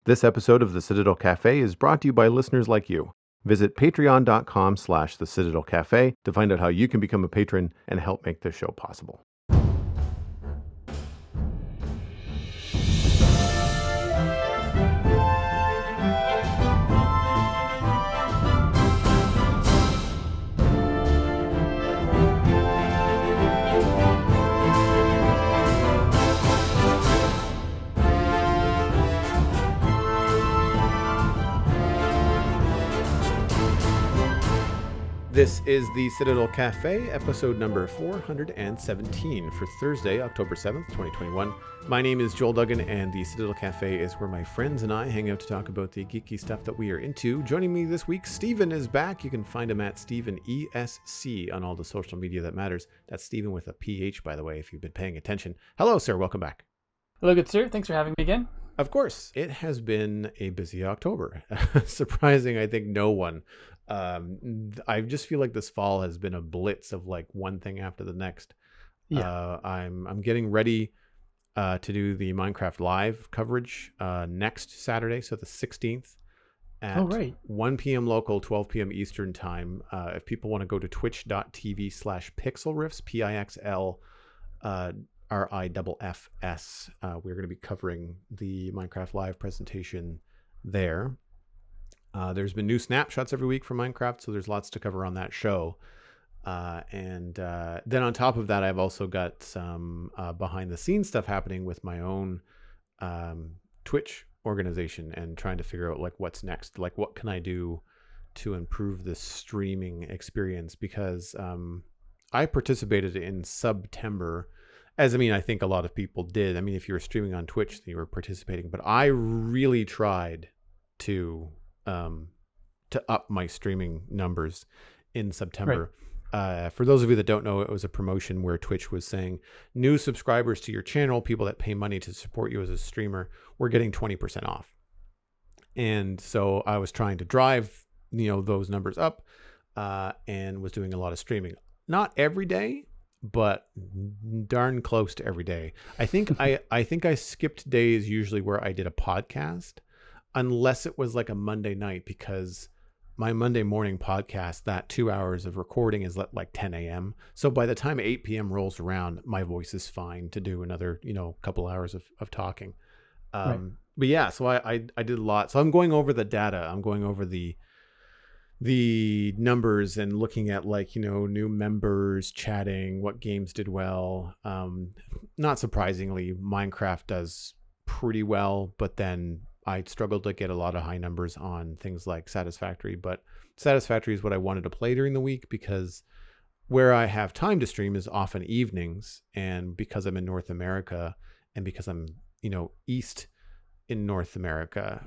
This episode of the Citadel Cafe is brought to you by listeners like you. Visit patreon.com/the Citadel Cafe to find out how you can become a patron and help make this show possible. This is the Citadel Cafe, episode number 417 for Thursday, October 7th, 2021. My name is Joel Duggan, and the Citadel Cafe is where my friends and I hang out to talk about the geeky stuff that we are into. Joining me this week, Steven is back. You can find him at Steven ESC on all the social media that matters. That's Steven with a PH, by the way, if you've been paying attention. Hello, sir. Welcome back. Hello, good sir. Thanks for having me again. Of course. It has been a busy October. Surprising, I think, no one. I just feel like this fall has been a blitz of like one thing after the next. Yeah. I'm getting ready to do the Minecraft live coverage next Saturday, so the 16th at 1 p.m. local, 12 p.m. Eastern time. If people want to go to twitch.tv/pixelriffs, PIXL RIFFS, we're going to be covering the Minecraft live presentation there. There's been new snapshots every week from Minecraft, so there's lots to cover on that show. And then on top of that, I've also got some behind the scenes stuff happening with my own Twitch organization and trying to figure out like what's next, like what can I do to improve the streaming experience, because I participated in September, as I think a lot of people did. I mean, if you were streaming on Twitch, then you were participating, but I really tried to up my streaming numbers in September. Right. For those of you that don't know, it was a promotion where Twitch was saying new subscribers to your channel, people that pay money to support you as a streamer, we're getting 20% off. And so I was trying to drive, those numbers up, and was doing a lot of streaming. Not every day, but darn close to every day. I think I think I skipped days usually where I did a podcast, unless it was like a Monday night, because my Monday morning podcast, that 2 hours of recording is at like 10 a.m. So by the time 8 p.m. rolls around, my voice is fine to do another, couple hours of talking. Right. But yeah, so I did a lot. So I'm going over the data. I'm going over the numbers and looking at like, new members, chatting, what games did well. Not surprisingly, Minecraft does pretty well, but then I struggled to get a lot of high numbers on things like Satisfactory, but Satisfactory is what I wanted to play during the week, because where I have time to stream is often evenings. And because I'm in North America and because I'm, east in North America,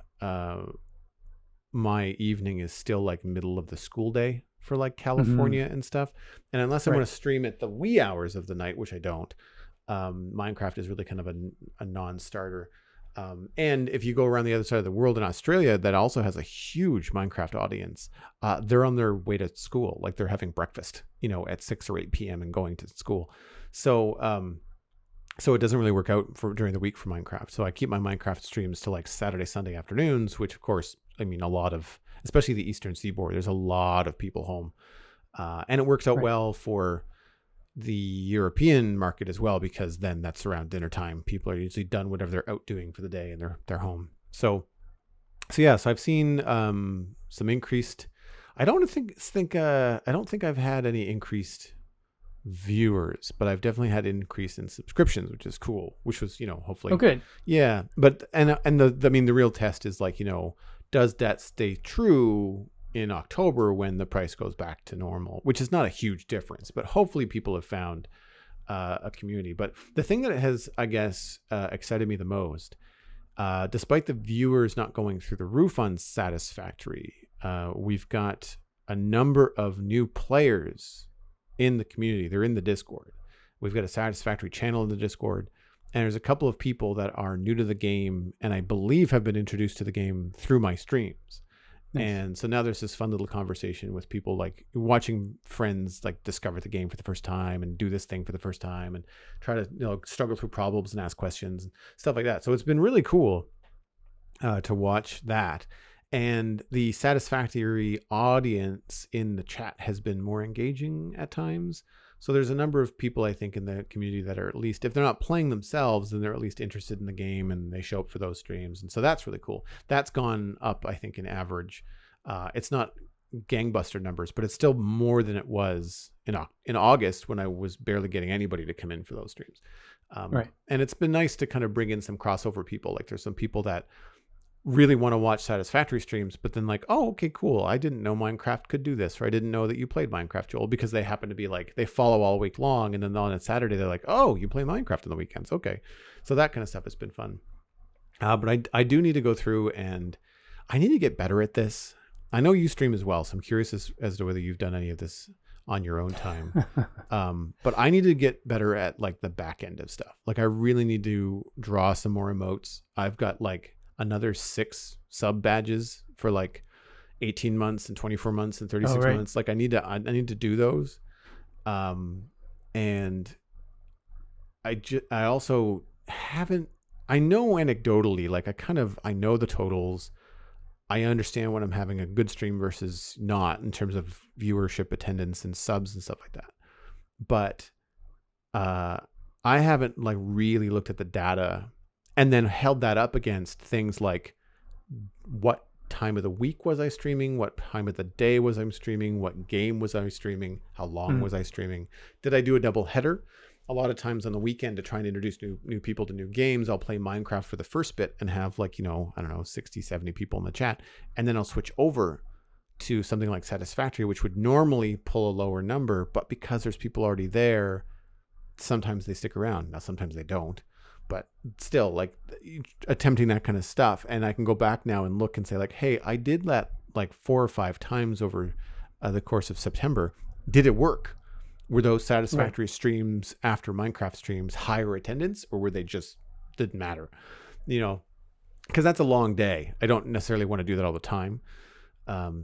my evening is still like middle of the school day for like California and stuff. And unless I'm going to stream at the wee hours of the night, which I don't, Minecraft is really kind of a non-starter. And if you go around the other side of the world in Australia, that also has a huge Minecraft audience. They're on their way to school, like they're having breakfast, at 6 or 8 p.m. and going to school. So it doesn't really work out for during the week for Minecraft. So I keep my Minecraft streams to like Saturday, Sunday afternoons, which of course, a lot of, especially the Eastern Seaboard, there's a lot of people home. And it works out well for the European market as well, because then that's around dinner time. People are usually done whatever they're out doing for the day and they're home. So I've seen some increased. I don't think I've had any increased viewers, but I've definitely had increase in subscriptions, which is cool. Which was hopefully good. Yeah, but the real test is like does that stay true in October when the price goes back to normal, which is not a huge difference, but hopefully people have found a community. But the thing that has, I guess, excited me the most, despite the viewers not going through the roof on Satisfactory, we've got a number of new players in the community. They're in the Discord. We've got a Satisfactory channel in the Discord, and there's a couple of people that are new to the game and I believe have been introduced to the game through my streams. Nice. And so now there's this fun little conversation with people, like watching friends like discover the game for the first time and do this thing for the first time and try to struggle through problems and ask questions and stuff like that. So it's been really cool. to watch that. And the satisfactory audience in the chat has been more engaging at times. So there's a number of people, I think, in the community that are, at least, if they're not playing themselves, then they're at least interested in the game and they show up for those streams. And so that's really cool. That's gone up, I think, in average. It's not gangbuster numbers, but it's still more than it was in August, when I was barely getting anybody to come in for those streams. Right. And it's been nice to kind of bring in some crossover people. Like, there's some people that really want to watch Satisfactory streams, but then like, oh, okay, cool, I didn't know Minecraft could do this, or I didn't know that you played Minecraft, Joel, because they happen to be like, they follow all week long, and then on a Saturday they're like, oh, you play Minecraft on the weekends, okay. So that kind of stuff has been fun. But I do need to go through, and I need to get better at this. I know you stream as well, so I'm curious as to whether you've done any of this on your own time. But I need to get better at like the back end of stuff. Like, I really need to draw some more emotes. I've got like another 6 sub badges for like 18 months and 24 months and 36 months. Like, I need to do those. And I also haven't, I know anecdotally, like I know the totals. I understand when I'm having a good stream versus not, in terms of viewership, attendance, and subs and stuff like that. But I haven't like really looked at the data and then held that up against things like, what time of the week was I streaming? What time of the day was I streaming? What game was I streaming? How long was I streaming? Did I do a double header? A lot of times on the weekend, to try and introduce new people to new games, I'll play Minecraft for the first bit and have like, I don't know, 60, 70 people in the chat. And then I'll switch over to something like Satisfactory, which would normally pull a lower number, but because there's people already there, sometimes they stick around. Now, sometimes they don't. But still, like, attempting that kind of stuff. And I can go back now and look and say like, hey, I did that like 4 or 5 times over the course of September. Did it work? Were those Satisfactory streams after Minecraft streams higher attendance, or were they just didn't matter? Because that's a long day. I don't necessarily want to do that all the time.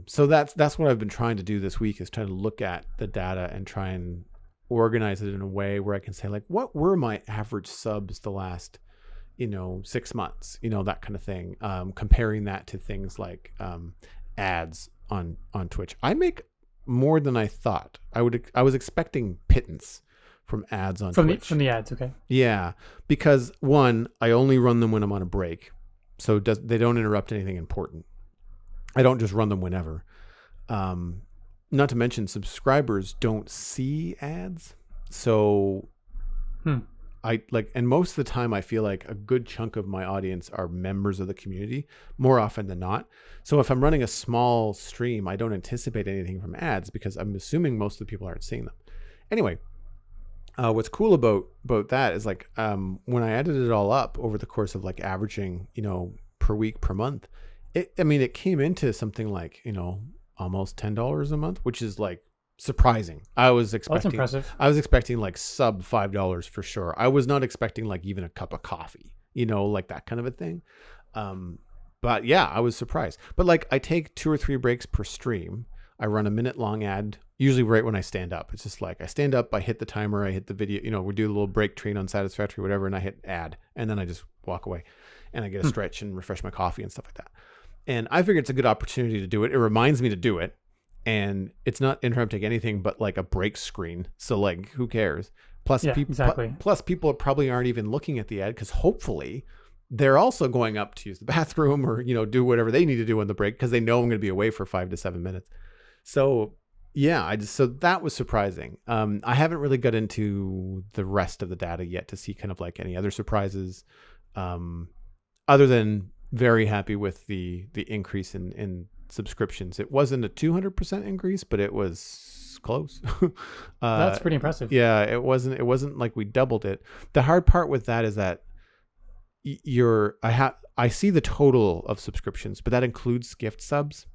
So that's what I've been trying to do this week, is trying to look at the data and try and organize it in a way where I can say like, what were my average subs the last 6 months, that kind of thing. Comparing that to things like ads on Twitch. I make more than I thought. I was expecting pittance from ads on Twitch. From the ads, okay. Yeah, because one, I only run them when I'm on a break, so they don't interrupt anything important. I don't just run them whenever. Not to mention, subscribers don't see ads, so I like, and most of the time I feel like a good chunk of my audience are members of the community, more often than not. So if I'm running a small stream, I don't anticipate anything from ads, because I'm assuming most of the people aren't seeing them. Anyway, what's cool about that is like, when I added it all up over the course of like averaging, per week, per month, it came into something like, almost $10 a month, which is like surprising. I was expecting, that's impressive. I was expecting like sub $5 for sure. I was not expecting like even a cup of coffee, like that kind of a thing. But yeah, I was surprised. But like, I take 2 or 3 breaks per stream. I run a minute-long ad, usually right when I stand up. It's just like, I stand up, I hit the timer, I hit the video, we do a little break train on Satisfactory, whatever, and I hit ad, and then I just walk away, and I get a stretch and refresh my coffee and stuff like that. And I figure it's a good opportunity to do it. It reminds me to do it, and it's not interrupting anything but like a break screen. So like, who cares? Plus, exactly. Plus, people probably aren't even looking at the ad, because hopefully they're also going up to use the bathroom or, do whatever they need to do on the break, because they know I'm going to be away for 5 to 7 minutes. So yeah, so that was surprising. I haven't really got into the rest of the data yet to see kind of like any other surprises, other than very happy with the increase in subscriptions. It wasn't a 200% increase, but it was close. That's pretty impressive. Yeah, it wasn't like we doubled it. The hard part with that is that I see the total of subscriptions, but that includes gift subs.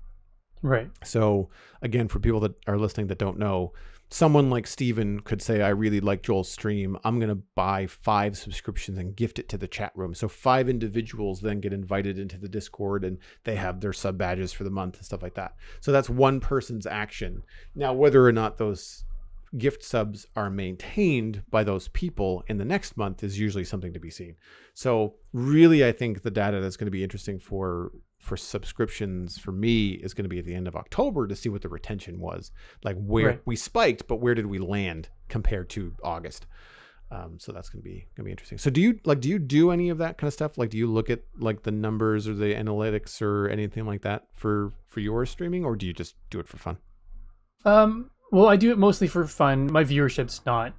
Right. So again, for people that are listening that don't know, someone like Steven could say, I really like Joel's stream. I'm going to buy 5 subscriptions and gift it to the chat room. So 5 individuals then get invited into the Discord, and they have their sub badges for the month and stuff like that. So that's one person's action. Now, whether or not those gift subs are maintained by those people in the next month is usually something to be seen. So really, I think the data that's going to be interesting for subscriptions for me is going to be at the end of October to see what the retention was, like where we spiked, but where did we land compared to August? So that's going to be interesting. So do you do any of that kind of stuff? Like, do you look at like the numbers or the analytics or anything like that for your streaming, or do you just do it for fun? Well, I do it mostly for fun. My viewership's not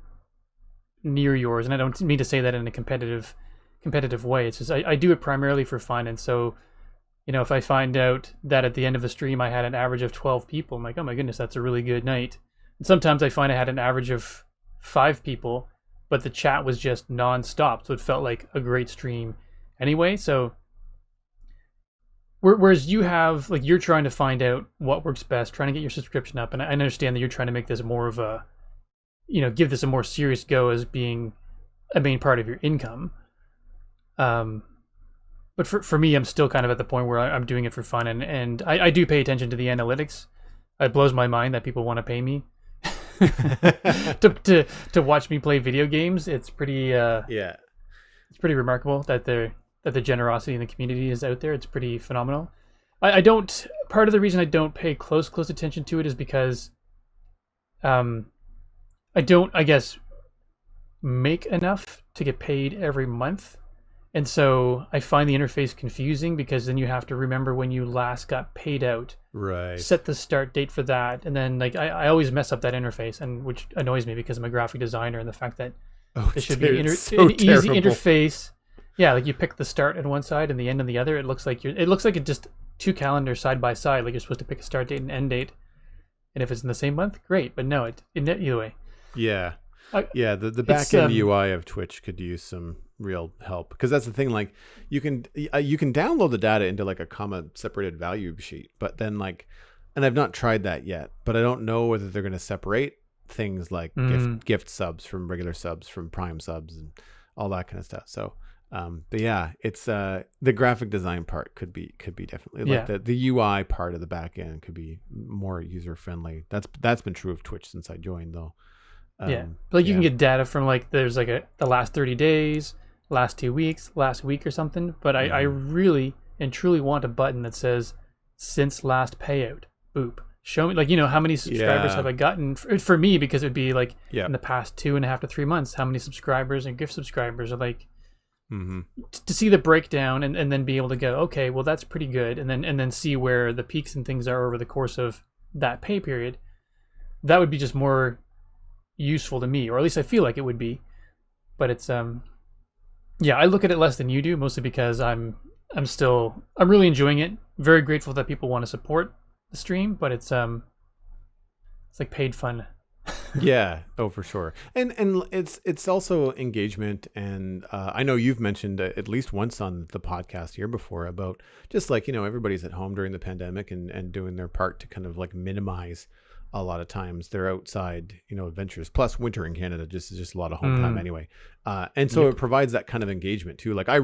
near yours, and I don't mean to say that in a competitive way. It's just I do it primarily for fun, and so, if I find out that at the end of the stream I had an average of 12 people, I'm like, oh my goodness, that's a really good night. And sometimes I find I had an average of 5 people, but the chat was just non-stop, so it felt like a great stream anyway. So whereas you have, like, you're trying to find out what works best, trying to get your subscription up, and I understand that you're trying to make this more of a, give this a more serious go as being a main part of your income. But for me, I'm still kind of at the point where I'm doing it for fun, and I do pay attention to the analytics. It blows my mind that people want to pay me to watch me play video games. It's pretty it's pretty remarkable that the generosity in the community is out there. It's pretty phenomenal. I don't, part of the reason I don't pay close attention to it is because I don't, I guess, make enough to get paid every month. And so I find the interface confusing, because then you have to remember when you last got paid out. Right. Set the start date for that. And then, like, I always mess up that interface, and which annoys me because I'm a graphic designer, and the fact that there should be an easy interface. Yeah, like you pick the start on one side and the end on the other. It looks like it's just 2 calendars side by side. Like you're supposed to pick a start date and end date. And if it's in the same month, great. But no, either way. Yeah. The back end UI of Twitch could use some real help, because that's the thing. Like you can download the data into like a comma separated value sheet, but then and I've not tried that yet, but I don't know whether they're going to separate things like gift subs from regular subs from Prime subs and all that kind of stuff. So but yeah, it's the graphic design part could be definitely like the UI part of the back end could be more user friendly. That's been true of Twitch since I joined, though. You can get data from, like, there's like the last 30 days, last 2 weeks, last week or something. But I really and truly want a button that says since last payout. Boop. Show me, like, how many subscribers have I gotten for me, because it would be like in the past 2.5 to 3 months, how many subscribers and gift subscribers are like. To see the breakdown and then be able to go, okay, well, that's pretty good, and then see where the peaks and things are over the course of that pay period. That would be just more useful to me, or at least I feel like it would be. But it's I look at it less than you do, mostly because I'm really enjoying it. Very grateful that people want to support the stream, but it's like paid fun. Yeah. Oh, for sure. And it's also engagement. And I know you've mentioned at least once on the podcast here before about just like, everybody's at home during the pandemic and doing their part to kind of like minimize a lot of times their outside, adventures. Plus winter in Canada is just a lot of home time anyway. And so it provides that kind of engagement too. Like I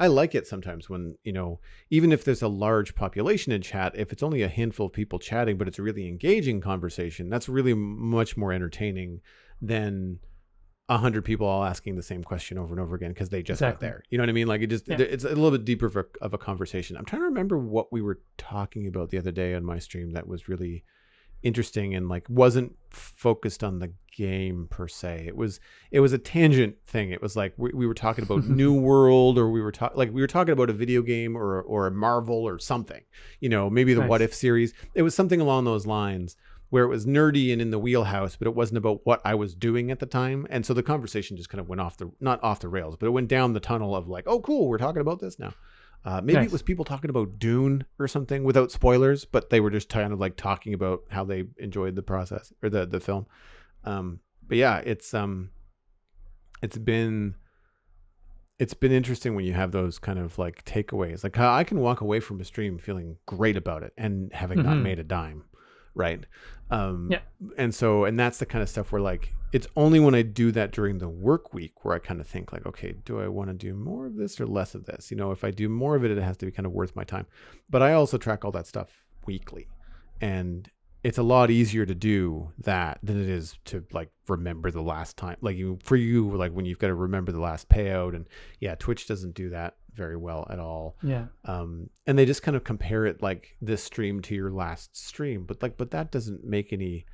like it sometimes when, even if there's a large population in chat, if it's only a handful of people chatting, but it's a really engaging conversation, that's really much more entertaining than 100 people all asking the same question over and over again because they just got there. You know what I mean? Like it's a little bit deeper of a conversation. I'm trying to remember what we were talking about the other day on my stream that was really interesting and like wasn't focused on the game per se. It was a tangent thing. It was like we were talking about New World, or we were talking about a video game or a Marvel or something. Maybe the What If series. It was something along those lines where it was nerdy and in the wheelhouse, but it wasn't about what I was doing at the time. And so the conversation just kind of went not off the rails, but it went down the tunnel of like, oh, cool, we're talking about this now. Maybe it was people talking about Dune or something without spoilers, but they were just kind of like talking about how they enjoyed the process or the film. But yeah, it's been interesting when you have those kind of like takeaways, like how I can walk away from a stream feeling great about it and having not made a dime. Right. And that's the kind of stuff where like, it's only when I do that during the work week where I kind of think like, okay, do I want to do more of this or less of this? If I do more of it, it has to be kind of worth my time. But I also track all that stuff weekly. And it's a lot easier to do that than it is to like remember the last time. Like for you, like when you've got to remember the last payout, and yeah, Twitch doesn't do that very well at all. Yeah. And they just kind of compare it like this stream to your last stream, but that doesn't make any.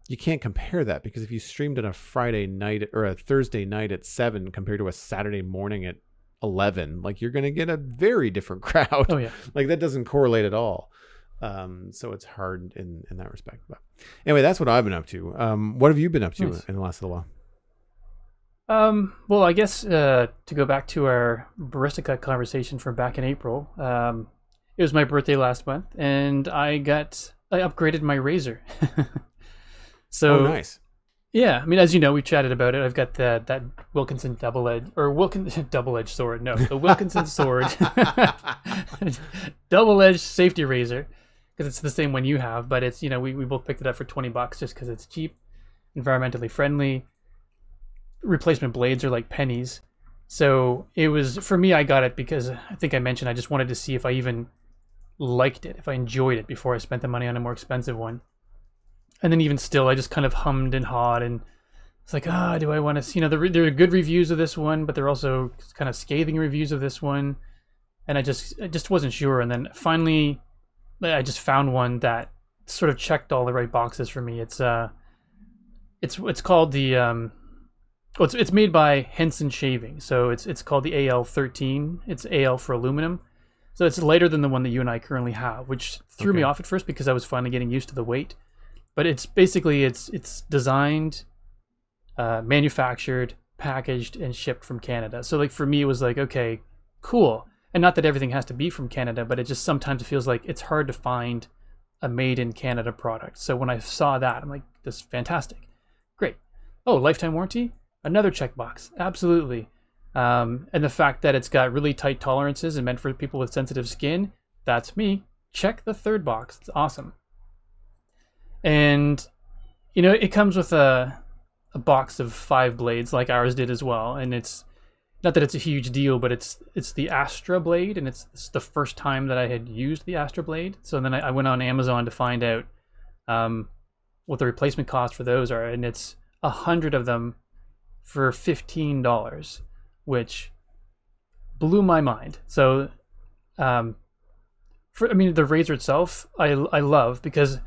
You can't compare that, because if you streamed on a Friday night or a Thursday night at 7 compared to a Saturday morning at 11, like you're going to get a very different crowd. Oh yeah. Like that doesn't correlate at all. So it's hard in that respect. But anyway, that's what I've been up to. What have you been up to in the last little while? Well, I guess to go back to our barista cut conversation from back in April, it was my birthday last month, and I upgraded my razor. So oh, nice. Yeah, I mean, as you know, we chatted about it. I've got that Wilkinson double-edged sword. No, the Wilkinson sword, double-edged safety razor, because it's the same one you have. But it's, we both picked it up for $20 just because it's cheap, environmentally friendly. Replacement blades are like pennies. So it was, for me, I got it because I think I mentioned I just wanted to see if I even liked it, if I enjoyed it before I spent the money on a more expensive one. And then even still, I just kind of hummed and hawed, and it's like, do I want to see, there are good reviews of this one, but there are also kind of scathing reviews of this one. And I just wasn't sure. And then finally, I just found one that sort of checked all the right boxes for me. It's called the, it's made by Henson Shaving. So it's called the AL13. It's AL for aluminum. So it's lighter than the one that you and I currently have, which threw me off at first because I was finally getting used to the weight. But it's basically, it's designed, manufactured, packaged, and shipped from Canada. So like for me, it was like, okay, cool. And not that everything has to be from Canada, but it just sometimes feels like it's hard to find a made in Canada product. So when I saw that, I'm like, this is fantastic. Great. Oh, lifetime warranty? Another checkbox. Absolutely. And the fact that it's got really tight tolerances and meant for people with sensitive skin, that's me. Check the third box. It's awesome. And, it comes with a box of 5 blades like ours did as well. And it's not that it's a huge deal, but it's the Astra blade, and it's the first time that I had used the Astra blade. So then I went on Amazon to find out what the replacement cost for those are, and it's 100 of them for $15, which blew my mind. So, the razor itself, I love because.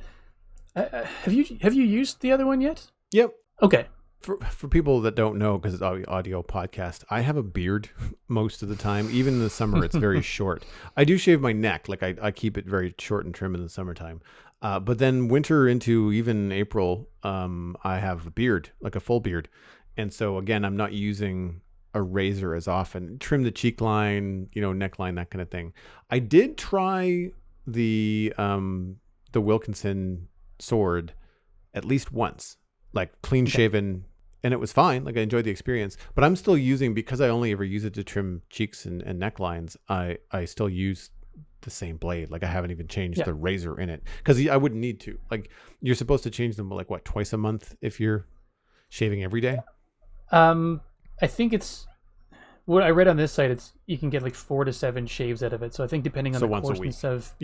Have you used the other one yet? Yep. Okay. For people that don't know, because it's audio podcast, I have a beard most of the time. Even in the summer, it's very short. I do shave my neck. Like I keep it very short and trim in the summertime. But then winter into even April, I have a beard, like a full beard. And so again, I'm not using a razor as often. Trim the cheek line, neckline, that kind of thing. I did try the Wilkinson sword at least once, like clean shaven, and it was fine. Like I enjoyed the experience, but I'm still using, because I only ever use it to trim cheeks and necklines, I still use the same blade. Like I haven't even changed the razor in it, because I wouldn't need to. Like you're supposed to change them like twice a month if you're shaving every day. I think it's what I read on this site. It's you can get like 4 to 7 shaves out of it. So I think depending on the coarseness of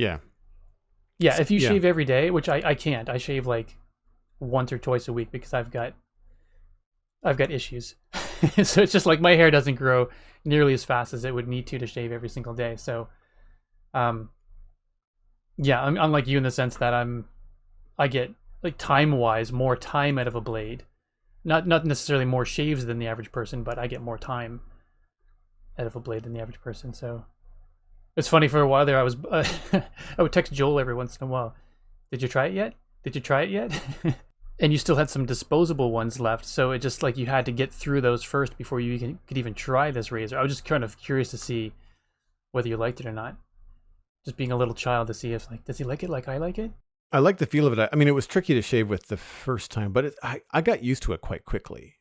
if you shave every day, which I can't. I shave like once or twice a week because I've got issues. So it's just like my hair doesn't grow nearly as fast as it would need to shave every single day. So I'm unlike you in the sense that I get like time-wise more time out of a blade. Not necessarily more shaves than the average person, but I get more time out of a blade than the average person. So it's funny, for a while there, I was I would text Joel every once in a while. Did you try it yet? Did you try it yet? And you still had some disposable ones left, so it just like you had to get through those first before you could even try this razor. I was just kind of curious to see whether you liked it or not. Just being a little child to see if does he like it like I like it? I like the feel of it. I mean, it was tricky to shave with the first time, but I got used to it quite quickly.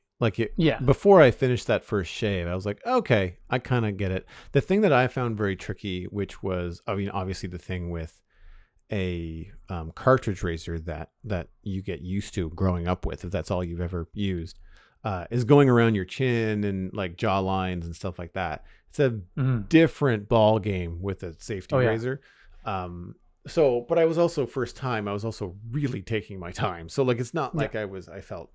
Before I finished that first shave, I was like, okay, I kind of get it. The thing that I found very tricky, which was, obviously the thing with a cartridge razor that you get used to growing up with, if that's all you've ever used, is going around your chin and like jaw lines and stuff like that. It's a different ball game with a safety razor. but I was also first time. I was also really taking my time. So like, it's not like I felt,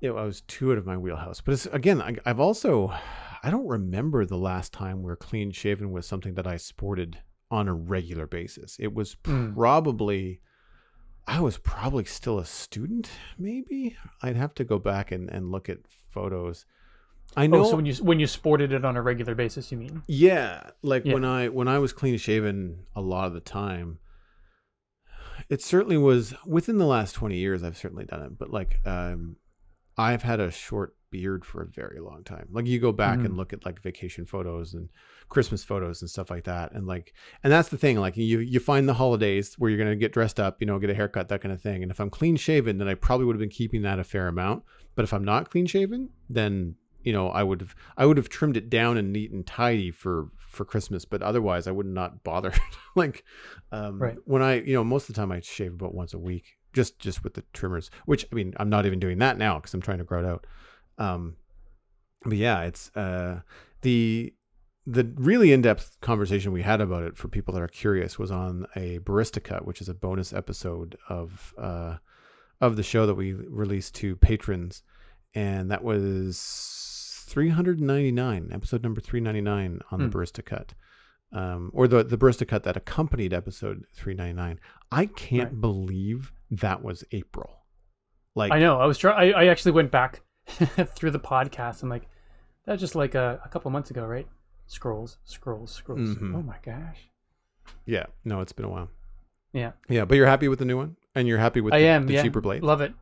I was too out of my wheelhouse. But it's, again, I don't remember the last time where clean shaven was something that I sported on a regular basis. It was probably, I was probably still a student, maybe. I'd have to go back and look at photos. I know. Oh, so when you sported it on a regular basis, you mean? Yeah, like when I was clean shaven a lot of the time, it certainly was within the last 20 years. I've certainly done it, but like I've had a short beard for a very long time. Like you go back and look at like vacation photos and Christmas photos and stuff like that, and that's the thing. Like you find the holidays where you're gonna get dressed up, get a haircut, that kind of thing. And if I'm clean shaven, then I probably would have been keeping that a fair amount. But if I'm not clean shaven, then I would have trimmed it down and neat and tidy for Christmas, but otherwise I would not bother. Like, when I, most of the time I shave about once a week, just with the trimmers, which, I mean, I'm not even doing that now because I'm trying to grow it out. But yeah, it's, the really in-depth conversation we had about it for people that are curious was on a Barista Cut, which is a bonus episode of the show that we released to patrons. And that was 399, episode number 399 on the Barista Cut, or the Barista Cut that accompanied episode 399. I can't believe that was April. Like, I know. I actually went back through the podcast. I'm like, that's just like a couple months ago, right? Scrolls. Mm-hmm. Oh my gosh. Yeah. No, it's been a while. Yeah. Yeah, but you're happy with the new one, and you're happy with the cheaper blade. Love it.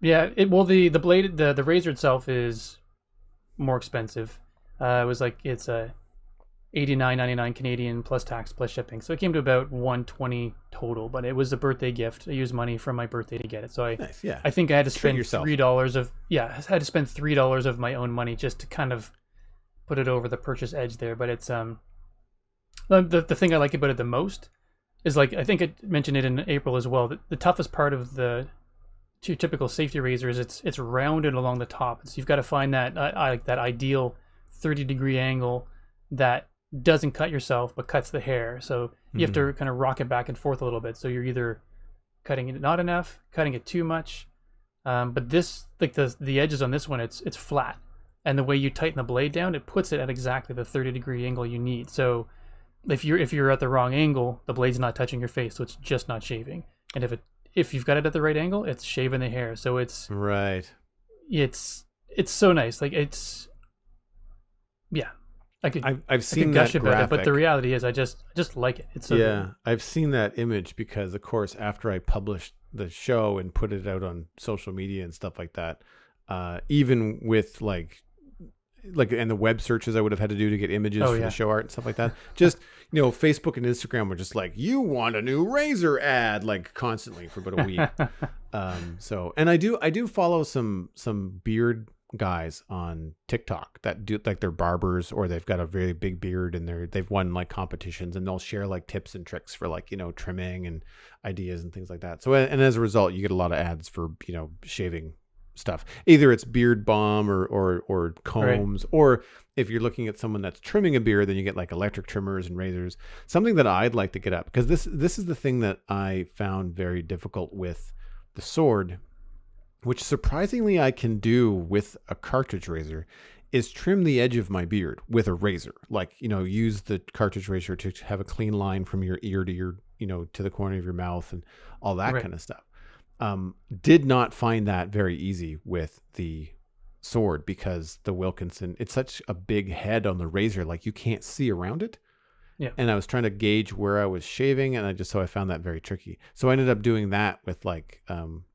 Yeah. The blade, the razor itself is more expensive. It was like, it's a $89.99 Canadian plus tax plus shipping, so it came to about $120 total. But it was a birthday gift. I used money from my birthday to get it, so I think I had to spend $3 of my own money just to kind of put it over the purchase edge there. But it's the thing I like about it the most is, like, I think I mentioned it in April as well, the toughest part of the your typical safety razor is it's rounded along the top. So you've got to find that that ideal 30-degree angle that doesn't cut yourself but cuts the hair. So you have to kind of rock it back and forth a little bit. So you're either cutting it not enough, cutting it too much. But this, like the edges on this one, it's flat, and the way you tighten the blade down, it puts it at exactly the 30-degree angle you need. So if you're at the wrong angle, the blade's not touching your face, so it's just not shaving. And if you've got it at the right angle, it's shaving the hair. So it's so nice. Like, it's, yeah. I've seen that graphic about it, but the reality is I just like it. It's so good. I've seen that image because, of course, after I published the show and put it out on social media and stuff like that, even with like and the web searches I would have had to do to get images for the show art and stuff like that. Just, Facebook and Instagram were just like, you want a new razor ad, like, constantly for about a week. So, and I do follow some beard guys on TikTok that do, like, they're barbers, or they've got a very big beard and they've won like competitions, and they'll share like tips and tricks for, like, trimming and ideas and things like that. So, and as a result, you get a lot of ads for, shaving stuff. Either it's beard balm or combs, or if you're looking at someone that's trimming a beard, then you get like electric trimmers and razors. Something that I'd like to get up, because this is the thing that I found very difficult with the sword, which surprisingly I can do with a cartridge razor, is trim the edge of my beard with a razor. Like, use the cartridge razor to have a clean line from your ear to your, to the corner of your mouth and all that kind of stuff. Did not find that very easy with the sword, because the Wilkinson, it's such a big head on the razor, like you can't see around it. Yeah. And I was trying to gauge where I was shaving, and I found that very tricky. So I ended up doing that with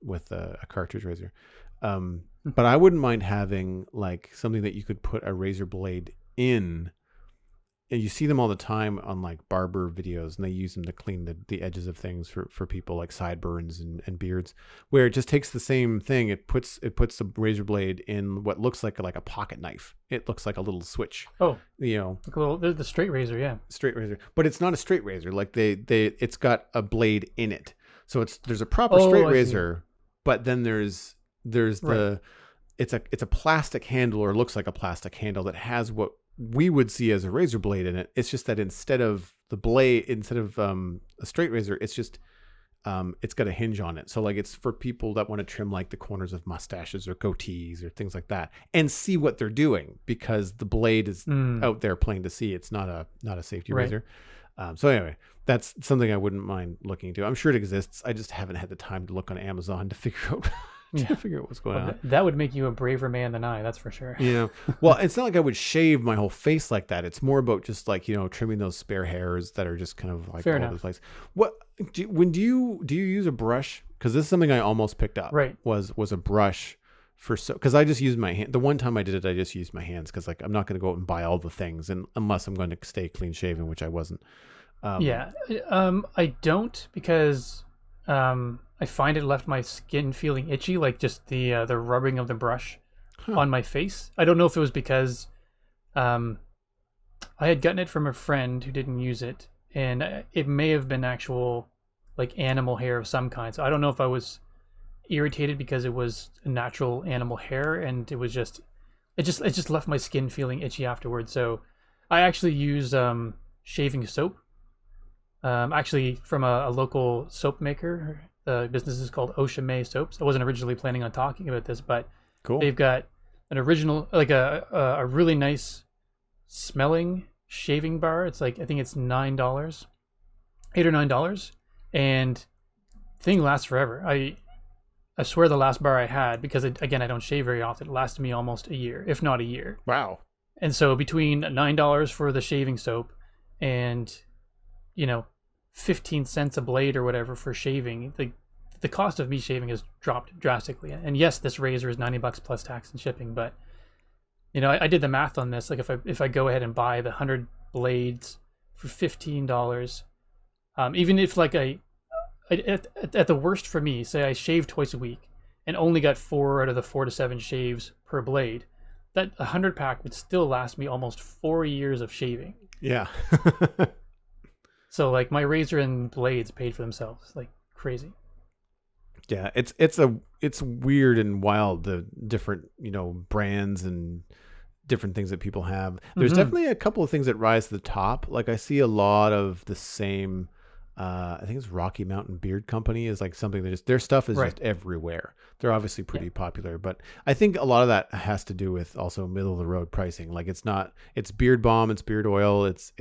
with a cartridge razor. But I wouldn't mind having like something that you could put a razor blade in. And you see them all the time on like barber videos, and they use them to clean the edges of things for people, like sideburns and beards, where it just takes the same thing. It puts the razor blade in what looks like a pocket knife. It looks like a little switch. Oh, like a little, the straight razor, yeah. Straight razor, but it's not a straight razor. Like it's got a blade in it. So there's a proper straight razor, but then there's it's a plastic handle, or looks like a plastic handle, that has what we would see as a razor blade in it. It's just that instead of the blade, instead of a straight razor, it's just it's got a hinge on it. So like it's for people that want to trim like the corners of mustaches or goatees or things like that and see what they're doing, because the blade is out there plain to see. It's not a safety razor. So anyway, that's something I wouldn't mind looking into. I'm sure it exists. I just haven't had the time to look on Amazon to figure out what's going on. That would make you a braver man than I, that's for sure. Well, it's not like I would shave my whole face like that. It's more about just like, trimming those spare hairs that are just kind of like all over the place. When do you use a brush? Because this is something I almost picked up. Right. Was a brush because I just used my hand. The one time I did it, I just used my hands because like I'm not going to go out and buy all the things, and unless I'm going to stay clean shaven, which I wasn't. I don't, because I find it left my skin feeling itchy, like just the rubbing of the brush on my face. I don't know if it was because I had gotten it from a friend who didn't use it, and it may have been actual like animal hair of some kind. So I don't know if I was irritated because it was a natural animal hair, and it just left my skin feeling itchy afterwards. So I actually use shaving soap, actually from a local soap maker. The business is called Ocean May Soaps. I wasn't originally planning on talking about this, but cool. They've got an original, like a really nice smelling shaving bar. It's like, I think it's $9, $8 or $9, and thing lasts forever. I swear the last bar I had, because again, I don't shave very often, it lasted me almost a year, if not a year. Wow. And so between $9 for the shaving soap and 15 cents a blade or whatever for shaving, the cost of me shaving has dropped drastically. And yes, this razor is $90 plus tax and shipping, but I did the math on this. Like if I go ahead and buy the 100 blades for $15, even if like at the worst for me, say I shave twice a week and only got 4 out of the 4 to 7 shaves per blade, that 100 pack would still last me almost 4 years of shaving. Yeah. So like my razor and blades paid for themselves, like crazy. Yeah, it's weird and wild, the different brands and different things that people have. There's definitely a couple of things that rise to the top. Like I see a lot of the same. I think it's Rocky Mountain Beard Company is like something that just their stuff is just everywhere. They're obviously pretty popular, but I think a lot of that has to do with also middle of the road pricing. Like it's beard balm, it's beard oil, it's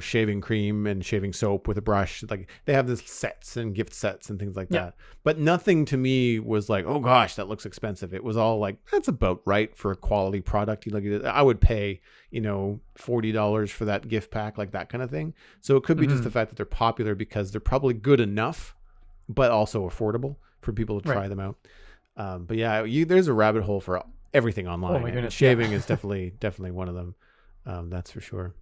shaving cream and shaving soap with a brush. Like they have this sets and gift sets and things like that. But nothing to me was like, oh gosh, that looks expensive. It was all like, that's about right for a quality product. I would pay, $40 for that gift pack, like that kind of thing. So it could be just the fact that they're popular because they're probably good enough, but also affordable for people to try them out. But yeah, there's a rabbit hole for everything online. Oh my goodness, shaving is definitely one of them. That's for sure.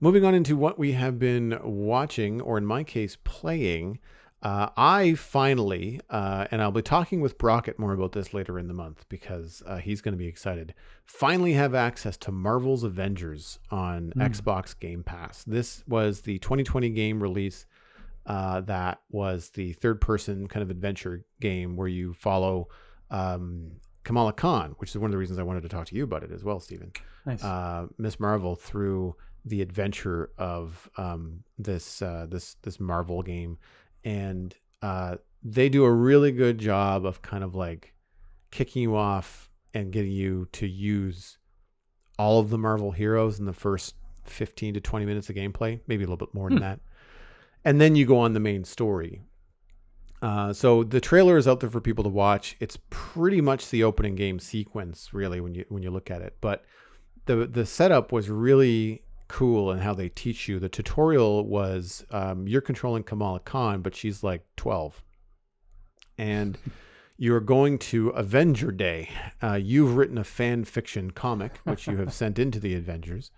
Moving on into what we have been watching, or in my case, playing. I finally, and I'll be talking with Brockett more about this later in the month because he's going to be excited, finally have access to Marvel's Avengers on Xbox Game Pass. This was the 2020 game release that was the third-person kind of adventure game where you follow Kamala Khan, which is one of the reasons I wanted to talk to you about it as well, Stephen. Nice. Miss Marvel through the adventure of this Marvel game. And they do a really good job of kind of like kicking you off and getting you to use all of the Marvel heroes in the first 15 to 20 minutes of gameplay, maybe a little bit more than that. And then you go on the main story. So the trailer is out there for people to watch. It's pretty much the opening game sequence, really, when you look at it. But the setup was really cool in how they teach you. The tutorial was you're controlling Kamala Khan, but she's like 12, and you're going to Avenger Day. You've written a fan fiction comic which you have sent into the Avengers,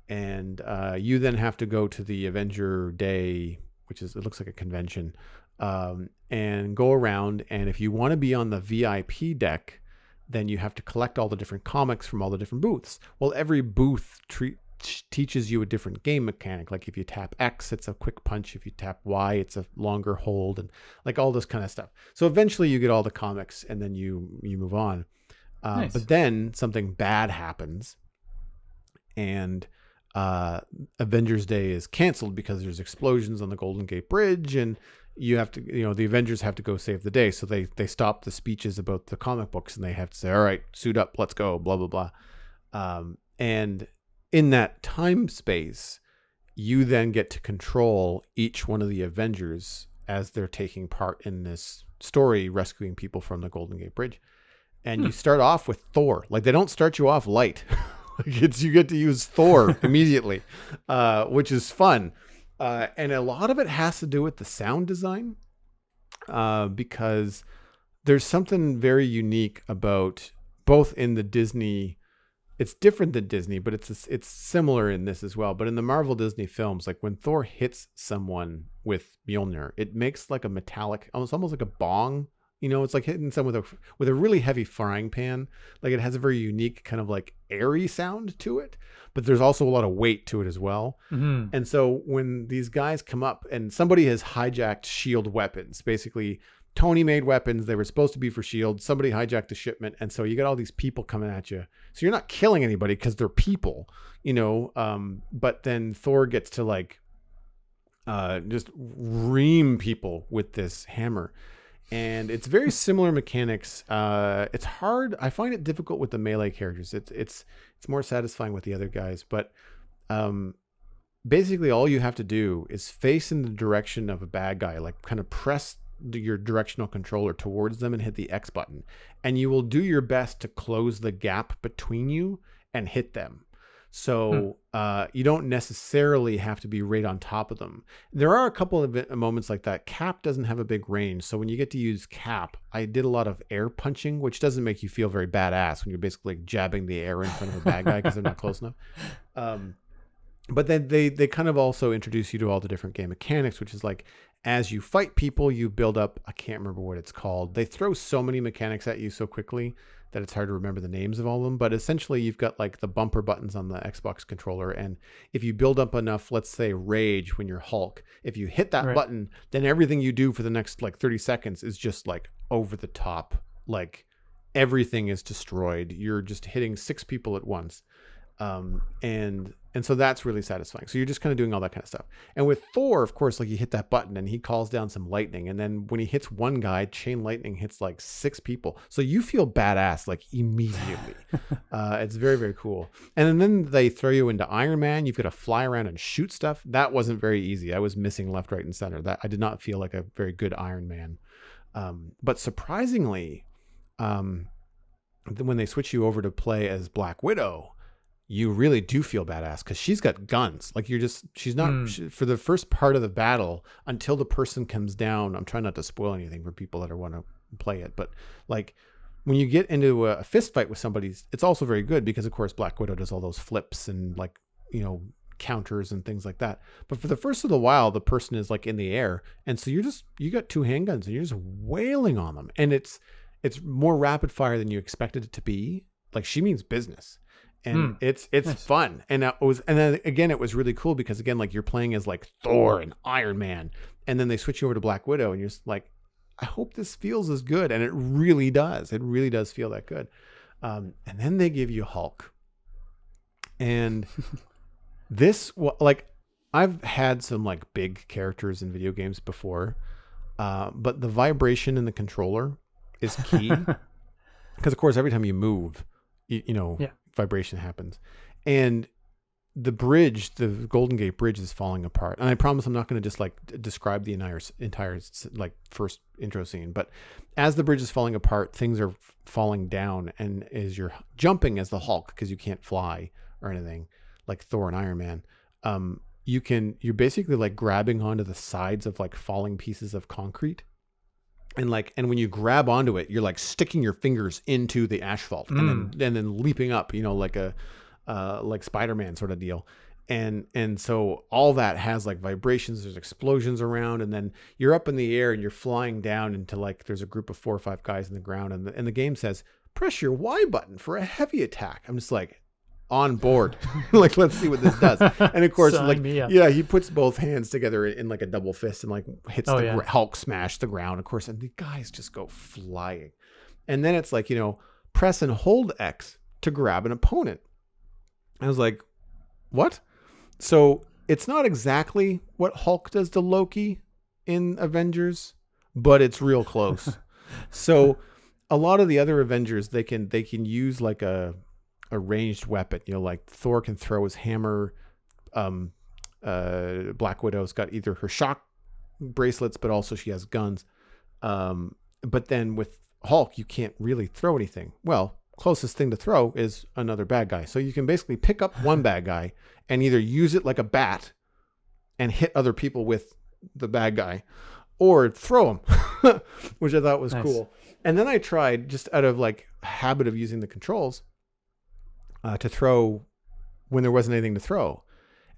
and you then have to go to the Avenger Day, which is, it looks like a convention, and go around, and if you want to be on the VIP deck, then you have to collect all the different comics from all the different booths. Well, every booth teaches you a different game mechanic. Like if you tap X, it's a quick punch. If you tap Y, it's a longer hold, and like all this kind of stuff. So eventually you get all the comics and then you move on. Nice. But then something bad happens, and Avengers Day is canceled because there's explosions on the Golden Gate Bridge, and you have to, the Avengers have to go save the day. So they stop the speeches about the comic books and they have to say, all right, suit up, let's go, blah, blah, blah. And in that time space, you then get to control each one of the Avengers as they're taking part in this story, rescuing people from the Golden Gate Bridge. And you start off with Thor. Like, they don't start you off light. You get to use Thor immediately, which is fun. And a lot of it has to do with the sound design, because there's something very unique about both in the Disney. It's different than Disney, but it's similar in this as well. But in the Marvel Disney films, like when Thor hits someone with Mjolnir, it makes like a metallic, almost like a bong. It's like hitting someone with a really heavy frying pan. Like, it has a very unique kind of like airy sound to it, but there's also a lot of weight to it as well. Mm-hmm. And so when these guys come up and somebody has hijacked S.H.I.E.L.D. weapons, basically Tony made weapons. They were supposed to be for S.H.I.E.L.D. Somebody hijacked the shipment. And so you got all these people coming at you. So you're not killing anybody because they're people, but then Thor gets to like just ream people with this hammer. And it's very similar mechanics. It's hard. I find it difficult with the melee characters. It's more satisfying with the other guys. But basically, all you have to do is face in the direction of a bad guy, like kind of press your directional controller towards them and hit the X button, and you will do your best to close the gap between you and hit them. So you don't necessarily have to be right on top of them. There are a couple of moments like that. Cap doesn't have a big range. So when you get to use Cap, I did a lot of air punching, which doesn't make you feel very badass when you're basically like jabbing the air in front of a bad guy because they're not close enough. But then they kind of also introduce you to all the different game mechanics, which is like, as you fight people, you build up, I can't remember what it's called. They throw so many mechanics at you so quickly that it's hard to remember the names of all of them. But essentially, you've got like the bumper buttons on the Xbox controller. And if you build up enough, let's say rage when you're Hulk, if you hit that button, then everything you do for the next like 30 seconds is just like over the top. Like, everything is destroyed. You're just hitting 6 people at once. And so that's really satisfying. So you're just kind of doing all that kind of stuff. And with Thor, of course, like, you hit that button and he calls down some lightning. And then when he hits one guy, chain lightning hits like 6 people. So you feel badass like immediately. It's very, very cool. And then they throw you into Iron Man. You've got to fly around and shoot stuff. That wasn't very easy. I was missing left, right, and center. That I did not feel like a very good Iron Man. But surprisingly, when they switch you over to play as Black Widow, you really do feel badass because she's got guns. Like, she's not for the first part of the battle until the person comes down. I'm trying not to spoil anything for people that want to play it, but like, when you get into a fist fight with somebody, it's also very good because, of course, Black Widow does all those flips and like, counters and things like that. But for the first little while, the person is like in the air. And so you got 2 handguns and you're just wailing on them. And it's more rapid fire than you expected it to be. Like, she means business. And it's nice. Fun. And then again, it was really cool because, again, like, you're playing as like Thor and Iron Man, and then they switch you over to Black Widow and you're just like, I hope this feels as good. And it really does. It really does feel that good. And then they give you Hulk. And this, like, I've had some like big characters in video games before, but the vibration in the controller is key. Because, of course, every time you move, vibration happens. And the bridge, the Golden Gate Bridge, is falling apart. And I promise I'm not going to just like describe the entire like first intro scene, but as the bridge is falling apart, things are falling down. And as you're jumping as the Hulk, because you can't fly or anything like Thor and Iron Man, you're basically like grabbing onto the sides of like falling pieces of concrete. And when you grab onto it, you're like sticking your fingers into the asphalt and then leaping up, like a like Spider-Man sort of deal. And so all that has like vibrations, there's explosions around, and then you're up in the air and you're flying down into like, there's a group of 4 or 5 guys in the ground, and the game says, press your Y button for a heavy attack. I'm just like, on board. Like, let's see what this does. And of course, he puts both hands together in like a double fist and like hits Hulk smash the ground, of course, and the guys just go flying. And then it's like, press and hold X to grab an opponent. I was like, what? So it's not exactly what Hulk does to Loki in Avengers, but it's real close. So a lot of the other Avengers, they can use like a ranged weapon. Like Thor can throw his hammer. Um, Black Widow's got either her shock bracelets, but also she has guns. But then with Hulk, you can't really throw anything. Well, closest thing to throw is another bad guy. So you can basically pick up one bad guy and either use it like a bat and hit other people with the bad guy, or throw him, which I thought was cool. And then I tried, just out of like habit of using the controls, to throw when there wasn't anything to throw.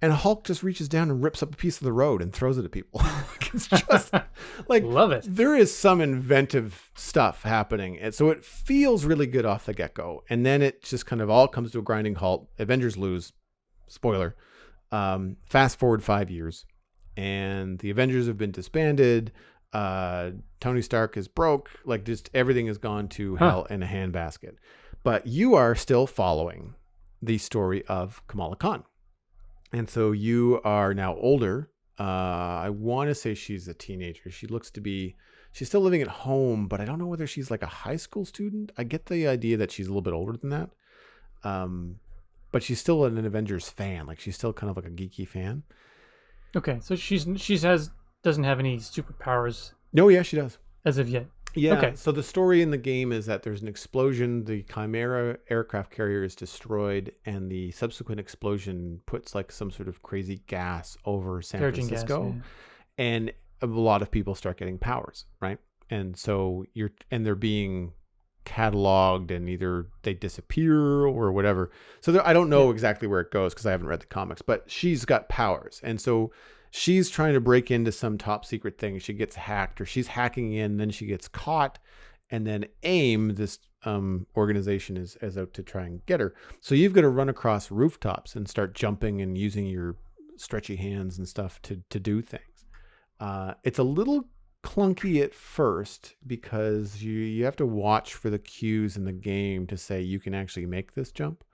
And Hulk just reaches down and rips up a piece of the road and throws it at people. It's just like, love it. There is some inventive stuff happening. And so it feels really good off the get-go. And then it just kind of all comes to a grinding halt. Avengers lose. Spoiler. Fast forward 5 years. And the Avengers have been disbanded. Tony Stark is broke. Like, just everything has gone to hell in a handbasket. But you are still following the story of Kamala Khan. And so you are now older. I want to say she's a teenager. She looks to be, she's still living at home, but I don't know whether she's like a high school student. I get the idea that she's a little bit older than that. But she's still an Avengers fan. Like, she's still kind of like a geeky fan. Okay, so she doesn't have any superpowers. No, yeah, she does. As of yet. Yeah. Okay. So the story in the game is that there's an explosion. The Chimera aircraft carrier is destroyed, and the subsequent explosion puts like some sort of crazy gas over San Francisco, and a lot of people start getting powers, right? And so they're being cataloged, and either they disappear or whatever. So I don't know exactly where it goes because I haven't read the comics, but she's got powers, and so she's trying to break into some top secret thing. She gets hacked, or she's hacking in, then she gets caught, and then AIM, this organization, is out to try and get her. So you've got to run across rooftops and start jumping and using your stretchy hands and stuff to do things. It's a little clunky at first because you have to watch for the cues in the game to say you can actually make this jump.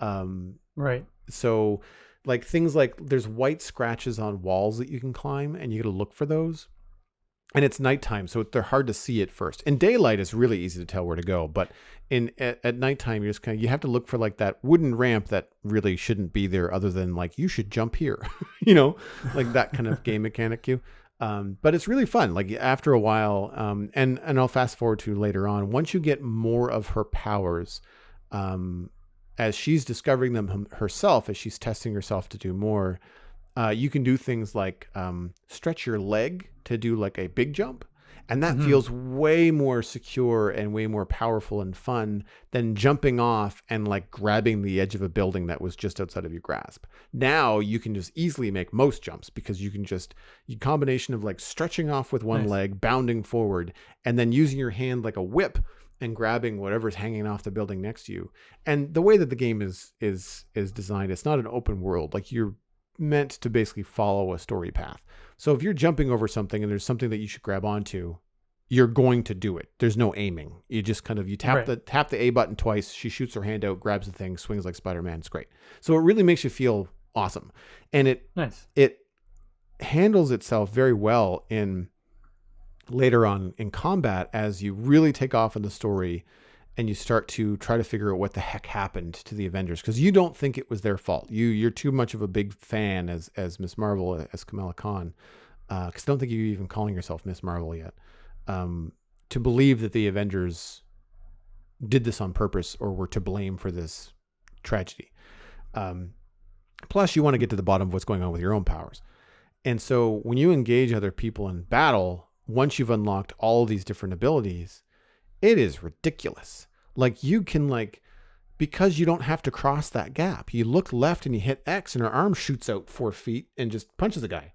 Right. So like things like there's white scratches on walls that you can climb, and you got to look for those. And it's nighttime, so they're hard to see at first. In daylight, it's really easy to tell where to go, but at nighttime, you have to look for like that wooden ramp that really shouldn't be there, other than like you should jump here, like that kind of game mechanic cue. But it's really fun. Like after a while, and I'll fast forward to later on. Once you get more of her powers, as she's discovering them herself, as she's testing herself to do more, you can do things like stretch your leg to do like a big jump. And that feels way more secure and way more powerful and fun than jumping off and like grabbing the edge of a building that was just outside of your grasp. Now you can just easily make most jumps because you can just, a combination of like stretching off with one leg, bounding forward, and then using your hand like a whip and grabbing whatever's hanging off the building next to you. And the way that the game is designed, it's not an open world. Like, you're meant to basically follow a story path. So if you're jumping over something and there's something that you should grab onto, you're going to do it. There's no aiming. You just kind of, you tap the A button twice. She shoots her hand out, grabs the thing, swings like Spider-Man. It's great. So it really makes you feel awesome. And it handles itself very well later on in combat, as you really take off in the story and you start to try to figure out what the heck happened to the Avengers, because you don't think it was their fault. You're too much of a big fan as Miss Marvel, as Kamala Khan, because I don't think you're even calling yourself Miss Marvel yet, to believe that the Avengers did this on purpose or were to blame for this tragedy. Plus, you want to get to the bottom of what's going on with your own powers. And so when you engage other people in battle, once you've unlocked all these different abilities, it is ridiculous. Like, you can because you don't have to cross that gap, you look left and you hit X and her arm shoots out 4 feet and just punches the guy.